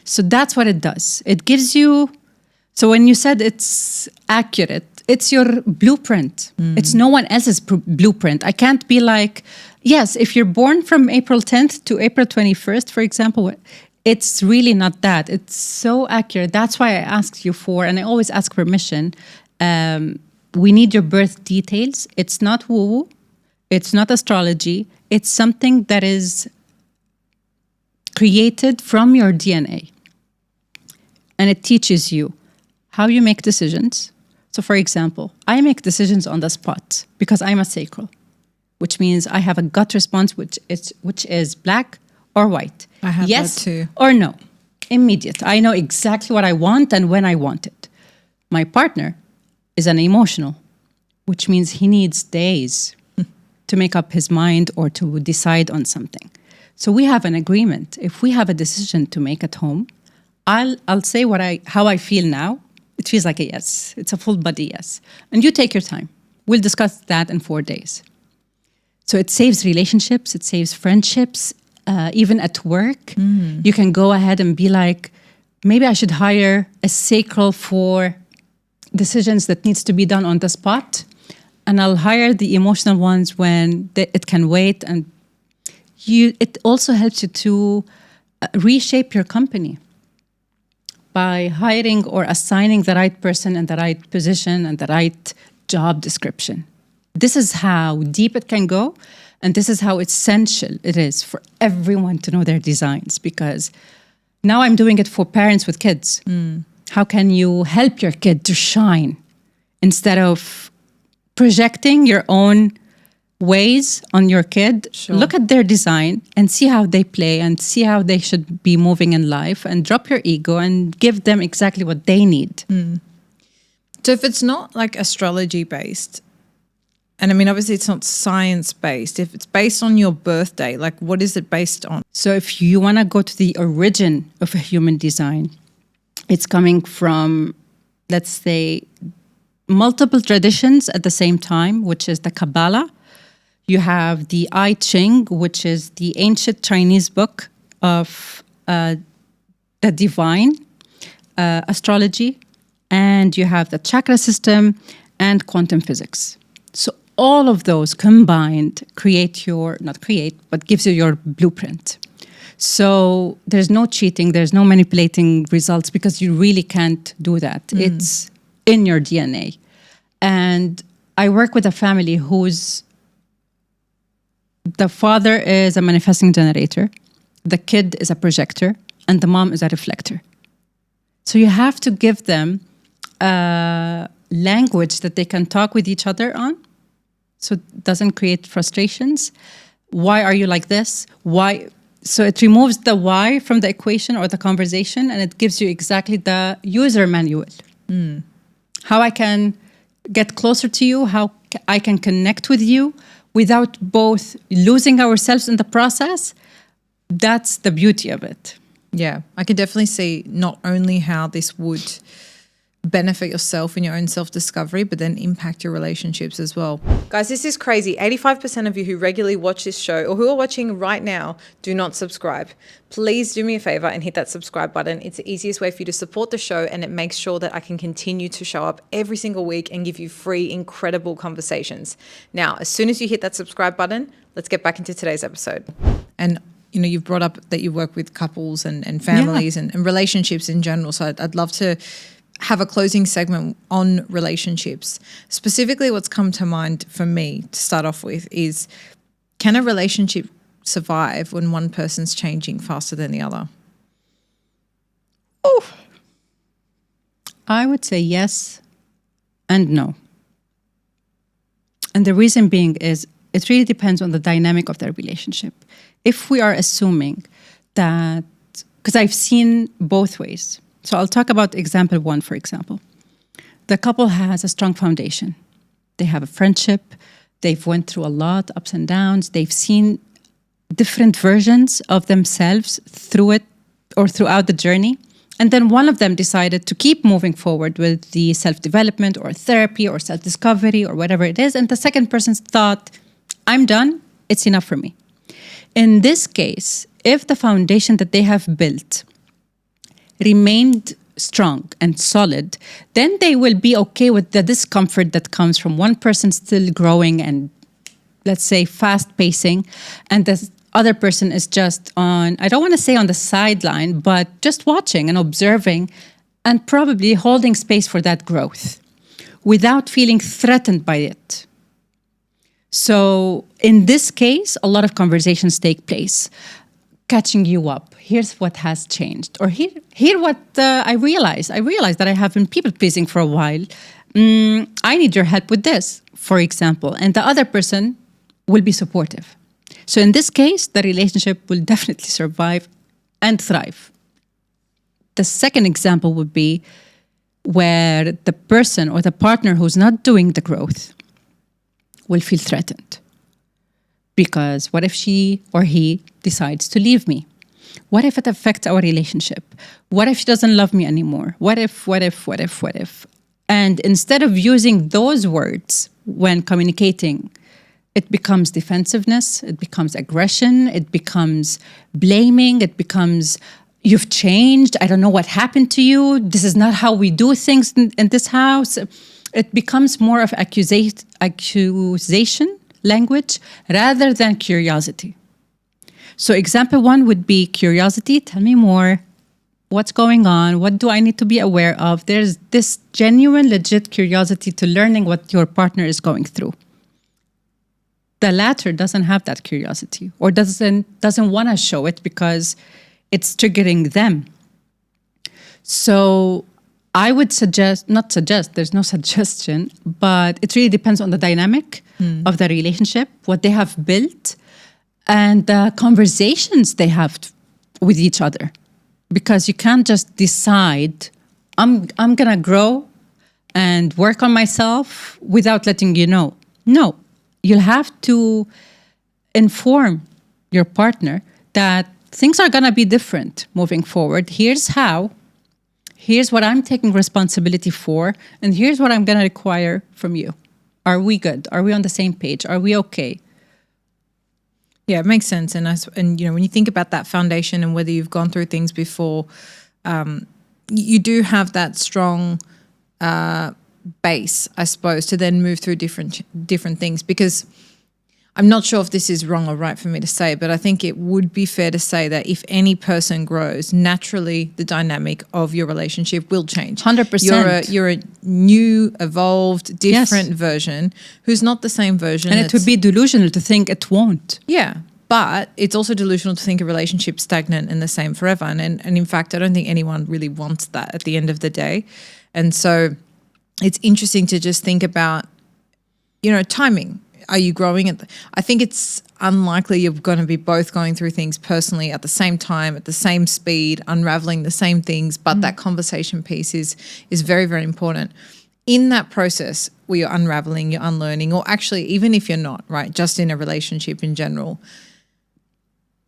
So that's what it does. It gives you, so when you said it's accurate, it's your blueprint. It's no one else's blueprint. I can't be like, yes, if you're born from April 10th to April 21st, for example, it's really not that. It's so accurate. That's why I asked you for, and I always ask permission, we need your birth details. It's not woo-woo. It's not astrology. It's something that is created from your DNA. And it teaches you how you make decisions. So for example, I make decisions on the spot because I'm a sacral, which means I have a gut response, which is black or white. I have yes that too. Or no. Immediate. I know exactly what I want and when I want it. My partner is an emotional, which means he needs days to make up his mind or to decide on something. So we have an agreement. If we have a decision to make at home, I'll say how I feel now. It feels like a yes. It's a full body yes. And you take your time. We'll discuss that in 4 days. So it saves relationships. It saves friendships. Even at work, you can go ahead and be like, maybe I should hire a sacral for decisions that needs to be done on the spot. And I'll hire the emotional ones when it can wait. And it also helps you to reshape your company by hiring or assigning the right person in the right position and the right job description. This is how deep it can go. And this is how essential it is for everyone to know their designs, because now I'm doing it for parents with kids. How can you help your kid to shine instead of projecting your own ways on your kid? Sure. Look at their design and see how they play and see how they should be moving in life, and drop your ego and give them exactly what they need. So if it's not like astrology based, and I mean, obviously it's not science based, if it's based on your birthday, like what is it based on? So if you want to go to the origin of a human design, it's coming from, let's say, multiple traditions at the same time, which is the Kabbalah. You have the I Ching, which is the ancient Chinese book of the divine astrology. And you have the chakra system and quantum physics. So all of those combined gives you your blueprint. So there's no cheating, there's no manipulating results, because you really can't do that. It's in your DNA. And I work with a family the father is a manifesting generator, the kid is a projector, and the mom is a reflector. So you have to give them a language that they can talk with each other on, so it doesn't create frustrations. Why are you like this? Why? So it removes the why from the equation or the conversation, and it gives you exactly the user manual. How I can get closer to you, how I can connect with you without both losing ourselves in the process. That's the beauty of it. Yeah, I can definitely see not only how this would benefit yourself in your own self-discovery, but then impact your relationships as well. Guys, this is crazy. 85% of you who regularly watch this show or who are watching right now do not subscribe. Please do me a favor and hit that subscribe button. It's the easiest way for you to support the show, and it makes sure that I can continue to show up every single week and give you free, incredible conversations. Now, as soon as you hit that subscribe button, let's get back into today's episode. And you've brought up that you work with couples and families and relationships in general. So I'd love to have a closing segment on relationships. Specifically, what's come to mind for me to start off with is, can a relationship survive when one person's changing faster than the other? Oh, I would say yes and no. And the reason being is it really depends on the dynamic of their relationship. If we are assuming that, because I've seen both ways. So I'll talk about example one, for example. The couple has a strong foundation. They have a friendship. They've went through a lot, ups and downs. They've seen different versions of themselves through it or throughout the journey. And then one of them decided to keep moving forward with the self-development or therapy or self-discovery or whatever it is. And the second person thought, I'm done. It's enough for me. In this case, if the foundation that they have built remained strong and solid, then they will be okay with the discomfort that comes from one person still growing and, let's say, fast pacing, and the other person is just on, I don't want to say on the sideline, but just watching and observing and probably holding space for that growth without feeling threatened by it. So in this case, a lot of conversations take place. Catching you up. Here's what has changed. Or here what I realized. I realized that I have been people-pleasing for a while. I need your help with this, for example. And the other person will be supportive. So in this case, the relationship will definitely survive and thrive. The second example would be where the person or the partner who's not doing the growth will feel threatened. Because what if she or he decides to leave me? What if it affects our relationship? What if she doesn't love me anymore? What if? And instead of using those words when communicating, it becomes defensiveness, it becomes aggression, it becomes blaming, it becomes, you've changed, I don't know what happened to you, this is not how we do things in this house. It becomes more of accusation language rather than curiosity. So example one would be curiosity. Tell me more. What's going on? What do I need to be aware of? There's this genuine, legit curiosity to learning what your partner is going through. The latter doesn't have that curiosity or doesn't want to show it because it's triggering them. So I would there's no suggestion, but it really depends on the dynamic of the relationship, what they have built, and the conversations they have with each other. Because you can't just decide, I'm going to grow and work on myself without letting you know. No, you'll have to inform your partner that things are going to be different moving forward. Here's how. Here's what I'm taking responsibility for, and here's what I'm going to require from you. Are we good? Are we on the same page? Are we okay? Yeah, it makes sense. And when you think about that foundation and whether you've gone through things before, you do have that strong base, I suppose, to then move through different things. Because I'm not sure if this is wrong or right for me to say, but I think it would be fair to say that if any person grows, naturally the dynamic of your relationship will change. 100%. You're a new, evolved, different version who's not the same version. And it would be delusional to think it won't. Yeah. But it's also delusional to think a relationship's stagnant and the same forever. And in fact, I don't think anyone really wants that at the end of the day. And so it's interesting to just think about, timing. Are you growing I think it's unlikely you're going to be both going through things personally at the same time, at the same speed, unraveling the same things, but that conversation piece is very, very important. In that process where you're unraveling, you're unlearning, or actually even if you're not, right, just in a relationship in general,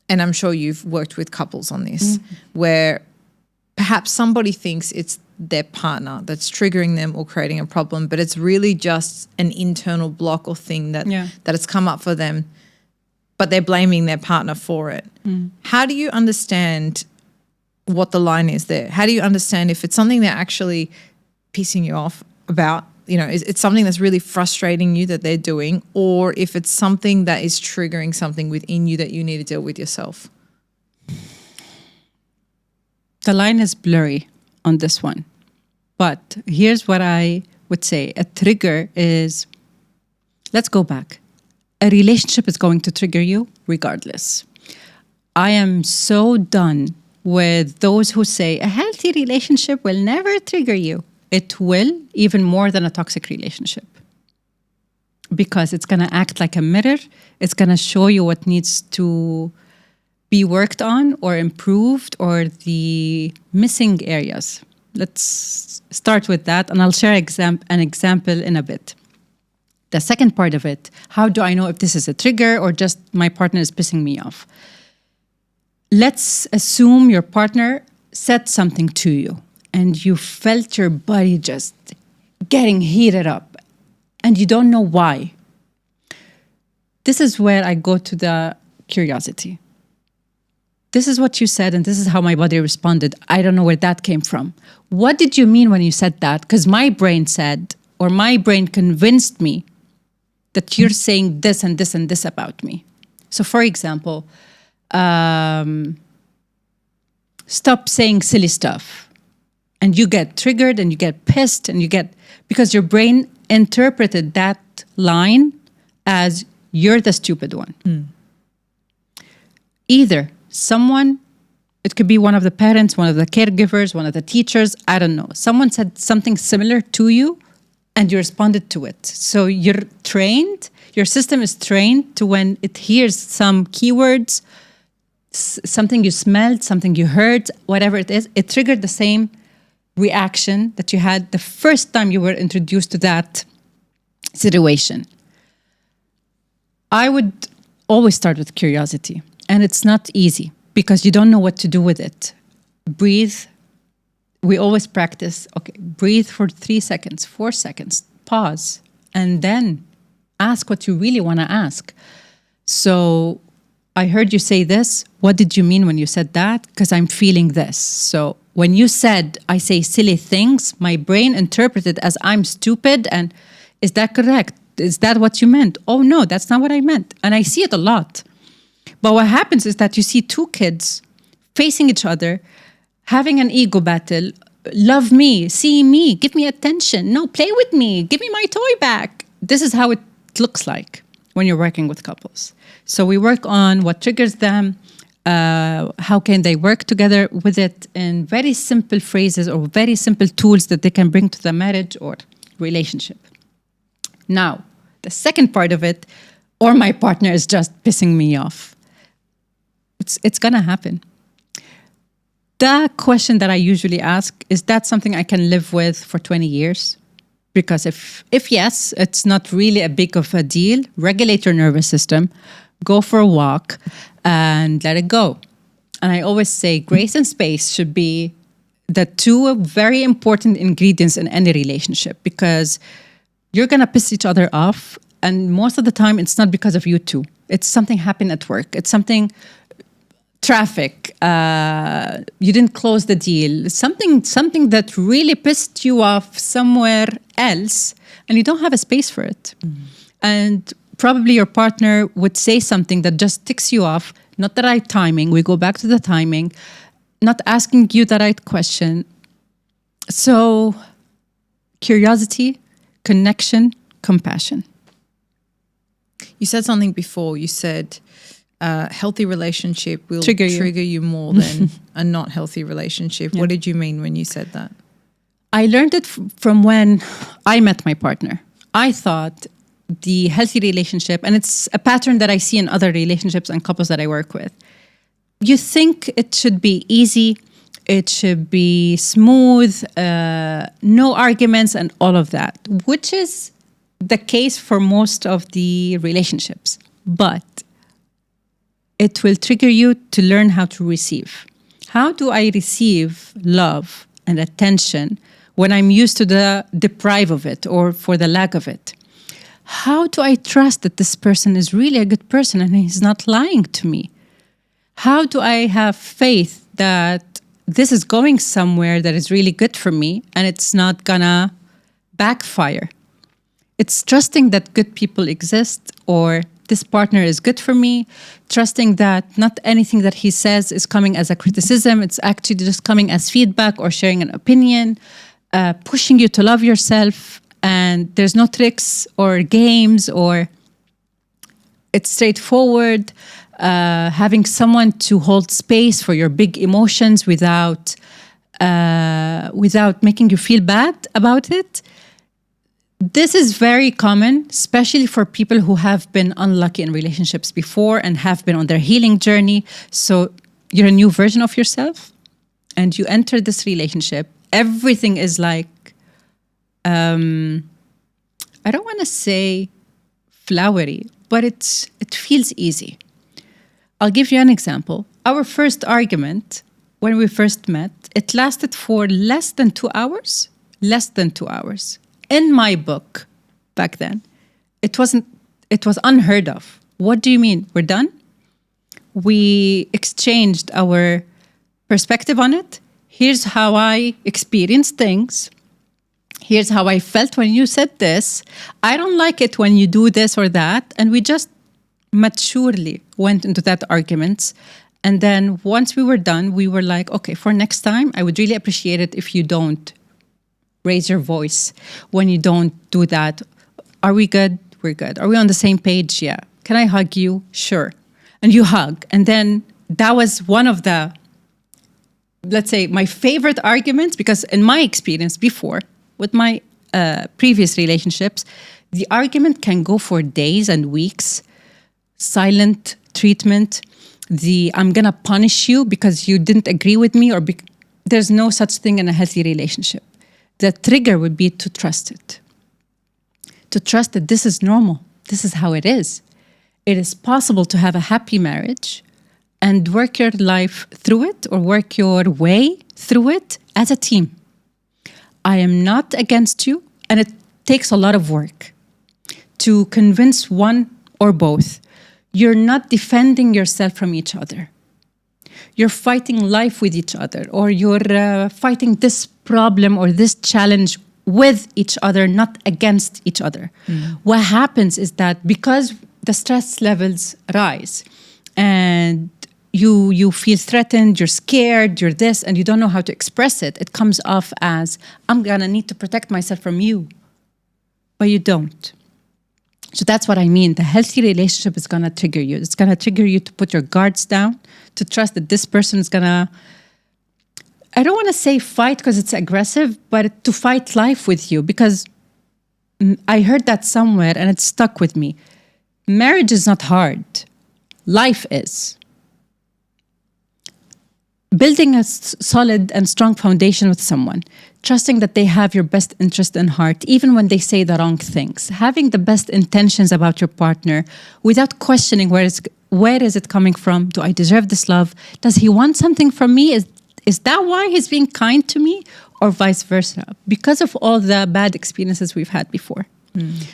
and I'm sure you've worked with couples on this, where perhaps somebody thinks it's their partner that's triggering them or creating a problem, but it's really just an internal block or thing that it's come up for them, but they're blaming their partner for it. How do you understand what the line is there? How do you understand if it's something they're actually pissing you off about, is it's something that's really frustrating you that they're doing, or if it's something that is triggering something within you that you need to deal with yourself? The line is blurry on this one. But here's what I would say. A trigger is, let's go back. A relationship is going to trigger you regardless. I am so done with those who say a healthy relationship will never trigger you. It will, even more than a toxic relationship. Because it's going to act like a mirror. It's going to show you what needs to be worked on or improved or the missing areas. Let's start with that, and I'll share an example in a bit. The second part of it, how do I know if this is a trigger or just my partner is pissing me off? Let's assume your partner said something to you and you felt your body just getting heated up and you don't know why. This is where I go to the curiosity. This is what you said and this is how my body responded. I don't know where that came from. What did you mean when you said that? Because my brain said, or my brain convinced me that you're saying this and this and this about me. So for example, stop saying silly stuff. And you get triggered and you get pissed and because your brain interpreted that line as you're the stupid one. Either someone, it could be one of the parents, one of the caregivers, one of the teachers, I don't know. Someone said something similar to you and you responded to it. So you're trained, your system is trained to when it hears some keywords, something you smelled, something you heard, whatever it is, it triggered the same reaction that you had the first time you were introduced to that situation. I would always start with curiosity. And it's not easy because you don't know what to do with it. Breathe. We always practice, okay, breathe for 3 seconds, 4 seconds, pause, and then ask what you really want to ask. So I heard you say this. What did you mean when you said that? Because I'm feeling this. So when you said, I say silly things, my brain interpreted as I'm stupid. And is that correct? Is that what you meant? Oh, no, that's not what I meant. And I see it a lot. But what happens is that you see two kids facing each other, having an ego battle. Love me, see me, give me attention. No, play with me, give me my toy back. This is how it looks like when you're working with couples. So we work on what triggers them, how can they work together with it in very simple phrases or very simple tools that they can bring to the marriage or relationship. Now, the second part of it, or my partner is just pissing me off. It's gonna happen. The question that I usually ask, is that something I can live with for 20 years? Because if yes, it's not really a big of a deal, regulate your nervous system, go for a walk and let it go. And I always say grace and space should be the two very important ingredients in any relationship because you're gonna piss each other off. And most of the time, it's not because of you two. It's something happened at work. It's something, traffic, you didn't close the deal. Something that really pissed you off somewhere else, and you don't have a space for it. And probably your partner would say something that just ticks you off, not the right timing. We go back to the timing, not asking you the right question. So, curiosity, connection, compassion. You said something before. You said a healthy relationship will trigger you more than a not healthy relationship. Yeah. What did you mean when you said that? I learned it from when I met my partner. I thought the healthy relationship, and it's a pattern that I see in other relationships and couples that I work with. You think it should be easy, it should be smooth, no arguments and all of that, which is the case for most of the relationships. But it will trigger you to learn how to receive. How do I receive love and attention when I'm used to deprive of it or for the lack of it? How do I trust that this person is really a good person and he's not lying to me? How do I have faith that this is going somewhere that is really good for me and it's not gonna backfire? It's trusting that good people exist or this partner is good for me, trusting that not anything that he says is coming as a criticism, it's actually just coming as feedback or sharing an opinion, pushing you to love yourself, and there's no tricks or games, or it's straightforward, having someone to hold space for your big emotions without making you feel bad about it. This is very common, especially for people who have been unlucky in relationships before and have been on their healing journey. So you're a new version of yourself and you enter this relationship. Everything is like, I don't want to say flowery, but it feels easy. I'll give you an example. Our first argument, when we first met, it lasted for less than 2 hours. Less than 2 hours. In my book, back then, it was unheard of. What do you mean? We're done? We exchanged our perspective on it. Here's how I experienced things. Here's how I felt when you said this. I don't like it when you do this or that. And we just maturely went into that argument. And then once we were done, we were like, okay, for next time, I would really appreciate it if you don't raise your voice when you don't do that. Are we good? We're good. Are we on the same page? Yeah. Can I hug you? Sure. And you hug. And then that was one of the, let's say, my favorite arguments, because in my experience before, with my previous relationships, the argument can go for days and weeks. Silent treatment. I'm going to punish you because you didn't agree with me, or there's no such thing in a healthy relationship. The trigger would be to trust it. To trust that this is normal. This is how it is. It is possible to have a happy marriage and work your life through it, or work your way through it as a team. I am not against you, and it takes a lot of work to convince one or both. You're not defending yourself from each other. You're fighting life with each other, or you're fighting this problem or this challenge with each other, not against each other. What happens is that because the stress levels rise and you feel threatened, you're scared, you're this, and you don't know how to express it, it comes off as, I'm gonna need to protect myself from you. But you don't. So that's what I mean. The healthy relationship is gonna trigger you. It's gonna trigger you to put your guards down, to trust that this person is gonna, I don't wanna say fight because it's aggressive, but to fight life with you, because I heard that somewhere and it stuck with me. Marriage is not hard. Life is. Building a solid and strong foundation with someone, trusting that they have your best interest in heart, even when they say the wrong things, having the best intentions about your partner without questioning where is it coming from? Do I deserve this love? Does he want something from me? Is that why he's being kind to me? Or vice versa? Because of all the bad experiences we've had before.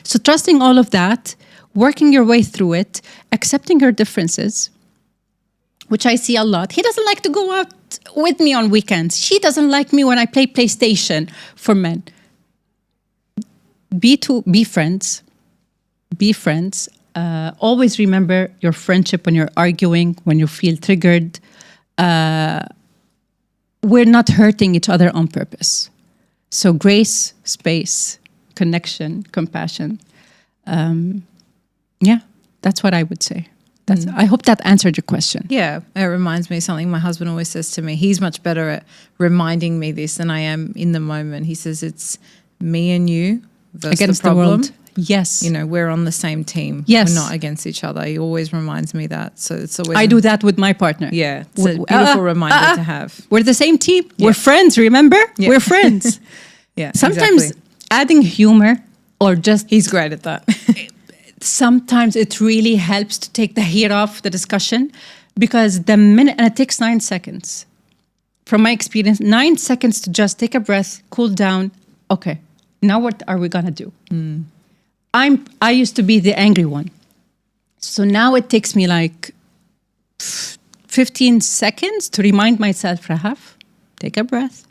So trusting all of that, working your way through it, accepting your differences, which I see a lot. He doesn't like to go out with me on weekends. She doesn't like me when I play PlayStation, for men. Be friends. Be friends. Always remember your friendship when you're arguing, when you feel triggered. We're not hurting each other on purpose. So grace, space, connection, compassion. Yeah, that's what I would say. I hope that answered your question. Yeah, it reminds me of something my husband always says to me. He's much better at reminding me this than I am in the moment. He says it's me and you versus against the problem. The world. Yes. You know, we're on the same team. Yes. We're not against each other. He always reminds me that. So it's always... I do that with my partner. Yeah, it's a beautiful reminder to have. We're the same team. Yeah. We're friends, remember? Yeah. We're friends. Yeah, sometimes exactly. adding humor or just... He's great at that. Sometimes it really helps to take the heat off the discussion, because the minute, and it takes 9 seconds. From my experience, 9 seconds to just take a breath, cool down. Okay, now what are we gonna do? I used to be the angry one. So now it takes me like 15 seconds to remind myself, Rahaf, take a breath,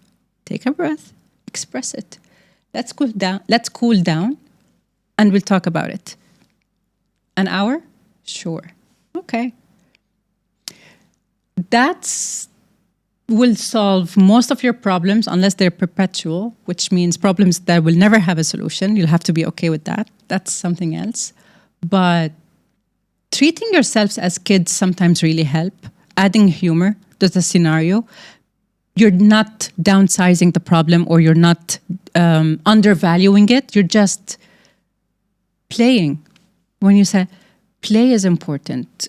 express it. Let's cool down, and we'll talk about it. An hour, Sure. Okay. That's will solve most of your problems unless they're perpetual, which means problems that will never have a solution. You'll have to be okay with that. That's something else. But treating yourselves as kids sometimes really help. Adding humor to the scenario. You're not downsizing the problem or you're not undervaluing it. You're just playing. When you say play is important.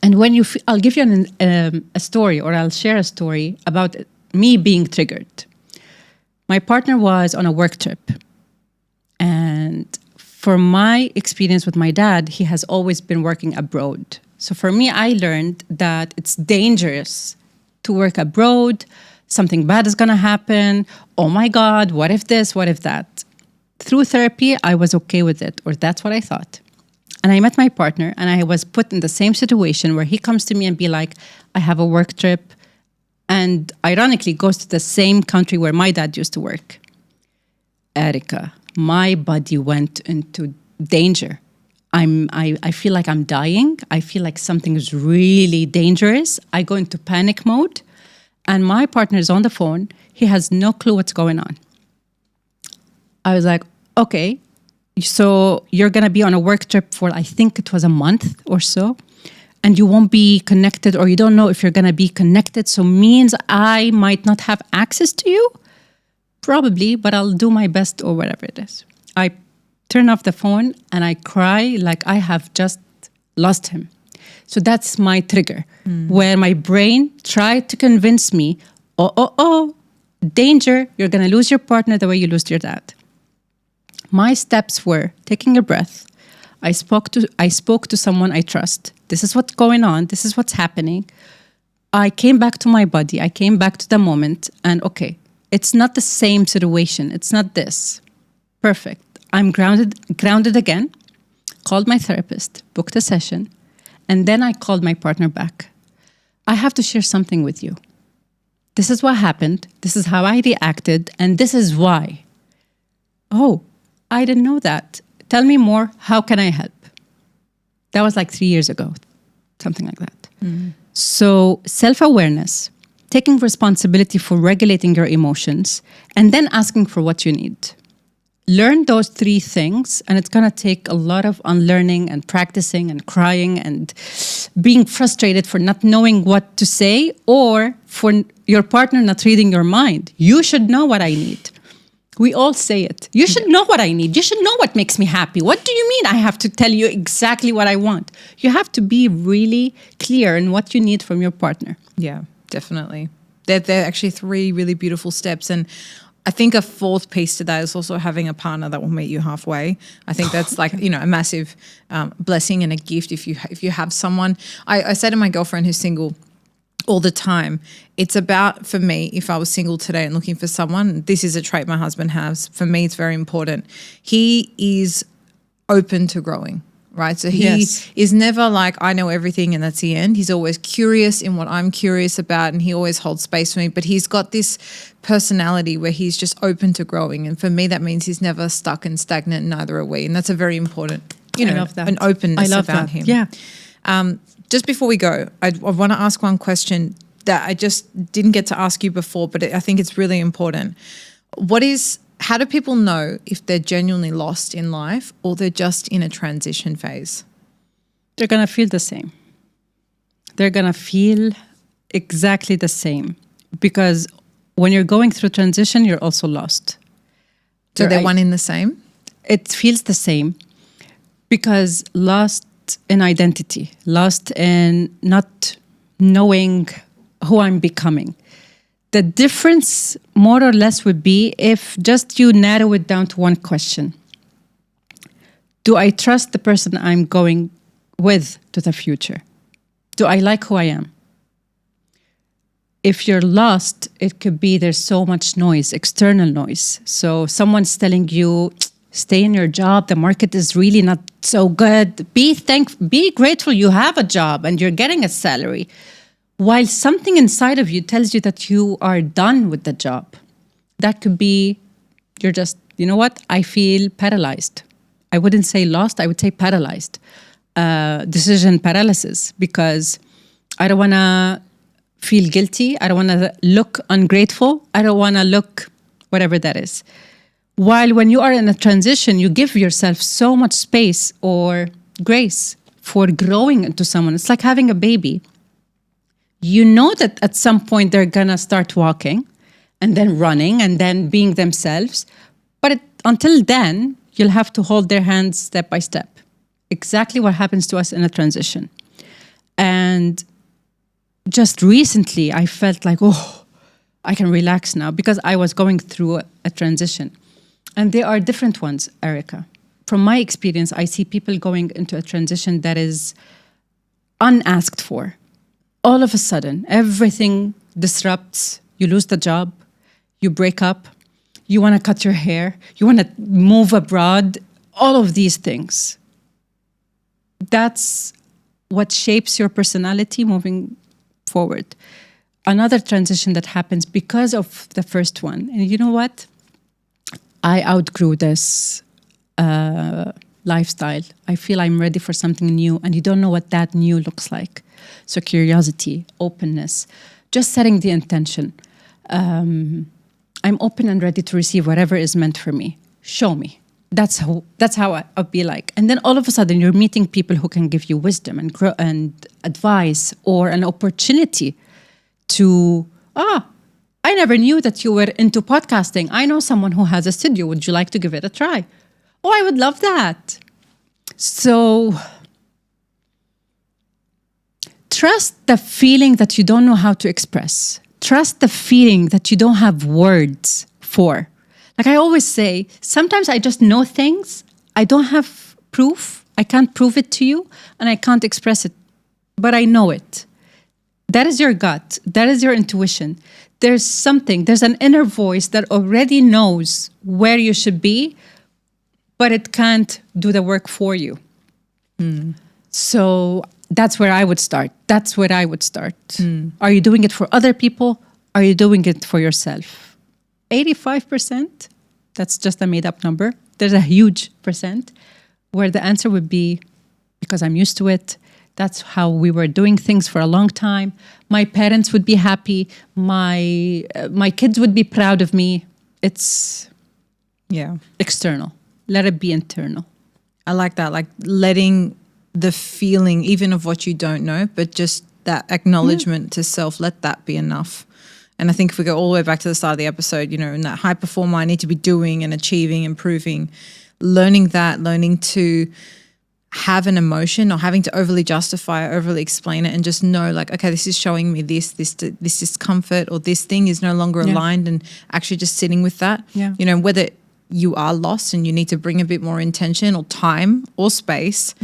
And when I'll give you a story, or I'll share a story about me being triggered. My partner was on a work trip. And from my experience with my dad, he has always been working abroad. So for me, I learned that it's dangerous to work abroad. Something bad is going to happen. Oh my God, what if this, what if that? Through therapy, I was okay with it, or that's what I thought. And I met my partner, and I was put in the same situation where he comes to me and be like, I have a work trip, and ironically goes to the same country where my dad used to work. Erika, my body went into danger. I feel like I'm dying. I feel like something is really dangerous. I go into panic mode, and my partner is on the phone. He has no clue what's going on. I was like, okay, so you're going to be on a work trip for, I think it was a month or so, and you won't be connected, or you don't know if you're going to be connected. So means I might not have access to you? Probably, but I'll do my best, or whatever it is. I turn off the phone and I cry like I have just lost him. So that's my trigger, where my brain tried to convince me, danger, you're going to lose your partner the way you lost your dad. My steps were taking a breath. I spoke to someone I trust. This is what's going on. This is what's happening. I came back to my body. I came back to the moment. And okay, it's not the same situation. It's not this. Perfect. I'm grounded again. Called my therapist, booked a session. And then I called my partner back. I have to share something with you. This is what happened. This is how I reacted. And this is why. Oh, I didn't know that. Tell me more. How can I help? That was like 3 years ago, something like that. So self-awareness, taking responsibility for regulating your emotions, and then asking for what you need. Learn those 3 things, and it's going to take a lot of unlearning and practicing and crying and being frustrated for not knowing what to say, or for your partner not reading your mind. You should know what I need. We all say it. You should know what I need. You should know what makes me happy. What do you mean I have to tell you exactly what I want? You have to be really clear in what you need from your partner. Yeah, definitely. They're actually 3 really beautiful steps. And I think a 4th piece to that is also having a partner that will meet you halfway. I think that's like, a massive blessing and a gift if you have someone. I say to my girlfriend who's single all the time, it's about, for me, if I was single today and looking for someone, this is a trait my husband has. For me, it's very important. He is open to growing, right? So he is never like, I know everything and that's the end. He's always curious in what I'm curious about, and he always holds space for me. But he's got this personality where he's just open to growing. And for me, that means he's never stuck and stagnant, neither are we. And that's a very important, I love that. An openness about him. Yeah. Just before we go, I want to ask one question that I just didn't get to ask you before, but I think it's really important. How do people know if they're genuinely lost in life or they're just in a transition phase? They're going to feel the same. They're going to feel exactly the same, because when you're going through transition, you're also lost. So they're one in the same? It feels the same, because lost in identity, lost in not knowing who I'm becoming. The difference more or less would be if just you narrow it down to one question. Do I trust the person I'm going with to the future? Do I like who I am? If you're lost, it could be there's so much noise, external noise. So someone's telling you, stay in your job. The market is really not so good. Be grateful you have a job and you're getting a salary. While something inside of you tells you that you are done with the job. That could be, you're just, you know what? I feel paralyzed. I wouldn't say lost, I would say paralyzed. Decision paralysis, because I don't want to feel guilty. I don't want to look ungrateful. I don't want to look whatever that is. While when you are in a transition, you give yourself so much space or grace for growing into someone. It's like having a baby. You know that at some point they're going to start walking and then running and then being themselves. But until then, you'll have to hold their hands step by step. Exactly what happens to us in a transition. And just recently, I felt like, oh, I can relax now, because I was going through a transition. And there are different ones, Erika. From my experience, I see people going into a transition that is unasked for. All of a sudden, everything disrupts. You lose the job, you break up, you want to cut your hair, you want to move abroad, all of these things. That's what shapes your personality moving forward. Another transition that happens because of the first one. And you know what? I outgrew this lifestyle. I feel I'm ready for something new, and you don't know what that new looks like. So curiosity, openness, just setting the intention. I'm open and ready to receive whatever is meant for me. Show me. That's how I'll be like. And then all of a sudden you're meeting people who can give you wisdom and advice, or an opportunity to, I never knew that you were into podcasting. I know someone who has a studio. Would you like to give it a try? Oh, I would love that. So trust the feeling that you don't know how to express. Trust the feeling that you don't have words for. Like I always say, sometimes I just know things. I don't have proof. I can't prove it to you, and I can't express it, but I know it. That is your gut. That is your intuition. There's an inner voice that already knows where you should be, but it can't do the work for you. So that's where I would start. Are you doing it for other people? Are you doing it for yourself? 85%, that's just a made-up number. There's a huge percent where the answer would be, because I'm used to it. That's how we were doing things for a long time. My parents would be happy. My kids would be proud of me. It's external. Let it be internal. I like that, like letting the feeling, even of what you don't know, but just that acknowledgement to self, let that be enough. And I think if we go all the way back to the start of the episode, you know, in that high performer, I need to be doing and achieving, improving, learning to have an emotion, or having to overly justify or overly explain it, and just know like, okay, this is showing me this discomfort, or this thing is no longer aligned, and actually just sitting with that. You know, whether you are lost and you need to bring a bit more intention or time or space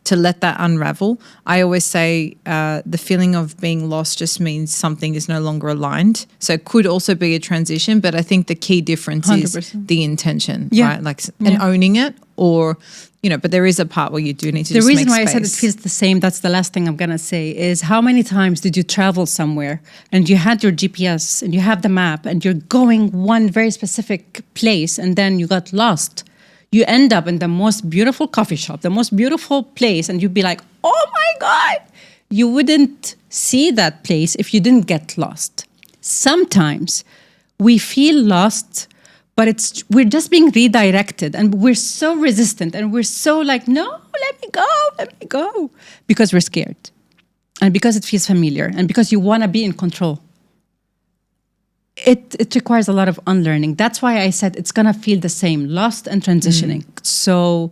to let that unravel. I always say the feeling of being lost just means something is no longer aligned. So it could also be a transition, but I think the key difference 100%. Is the intention, right? Like, and owning it, or, you know, but there is a part where you do need to just make space. The reason why I said it feels the same, that's the last thing I'm going to say, is how many times did you travel somewhere and you had your GPS and you have the map and you're going one very specific place, and then you got lost? You end up in the most beautiful coffee shop, the most beautiful place, and you'd be like, oh my God. You wouldn't see that place if you didn't get lost. Sometimes we feel lost, but we're just being redirected, and we're so resistant, and we're so like, no, let me go. Because we're scared, and because it feels familiar, and because you want to be in control. It requires a lot of unlearning. That's why I said it's going to feel the same, lost and transitioning. So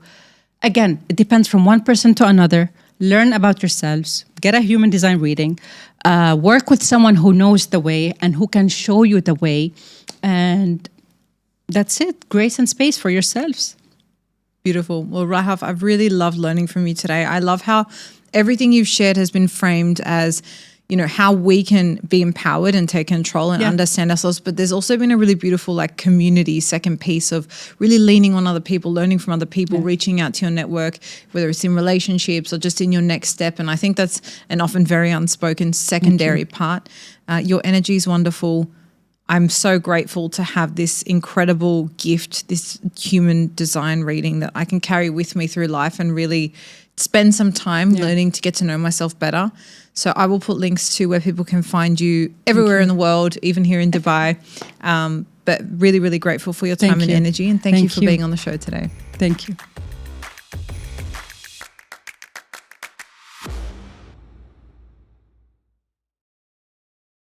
again, it depends from one person to another. Learn about yourselves, get a human design reading, work with someone who knows the way and who can show you the way. And that's it. Grace and space for yourselves. Beautiful. Well, Rahaf, I've really loved learning from you today. I love how everything you've shared has been framed as, you know, how we can be empowered and take control and understand ourselves. But there's also been a really beautiful like community second piece of really leaning on other people, learning from other people, reaching out to your network, whether it's in relationships or just in your next step. And I think that's an often very unspoken secondary part. Your energy is wonderful. I'm so grateful to have this incredible gift, this human design reading that I can carry with me through life and really spend some time learning to get to know myself better. So I will put links to where people can find you everywhere in the world, even here in Dubai. But really, really grateful for your time and energy. And thank you for being on the show today. Thank you.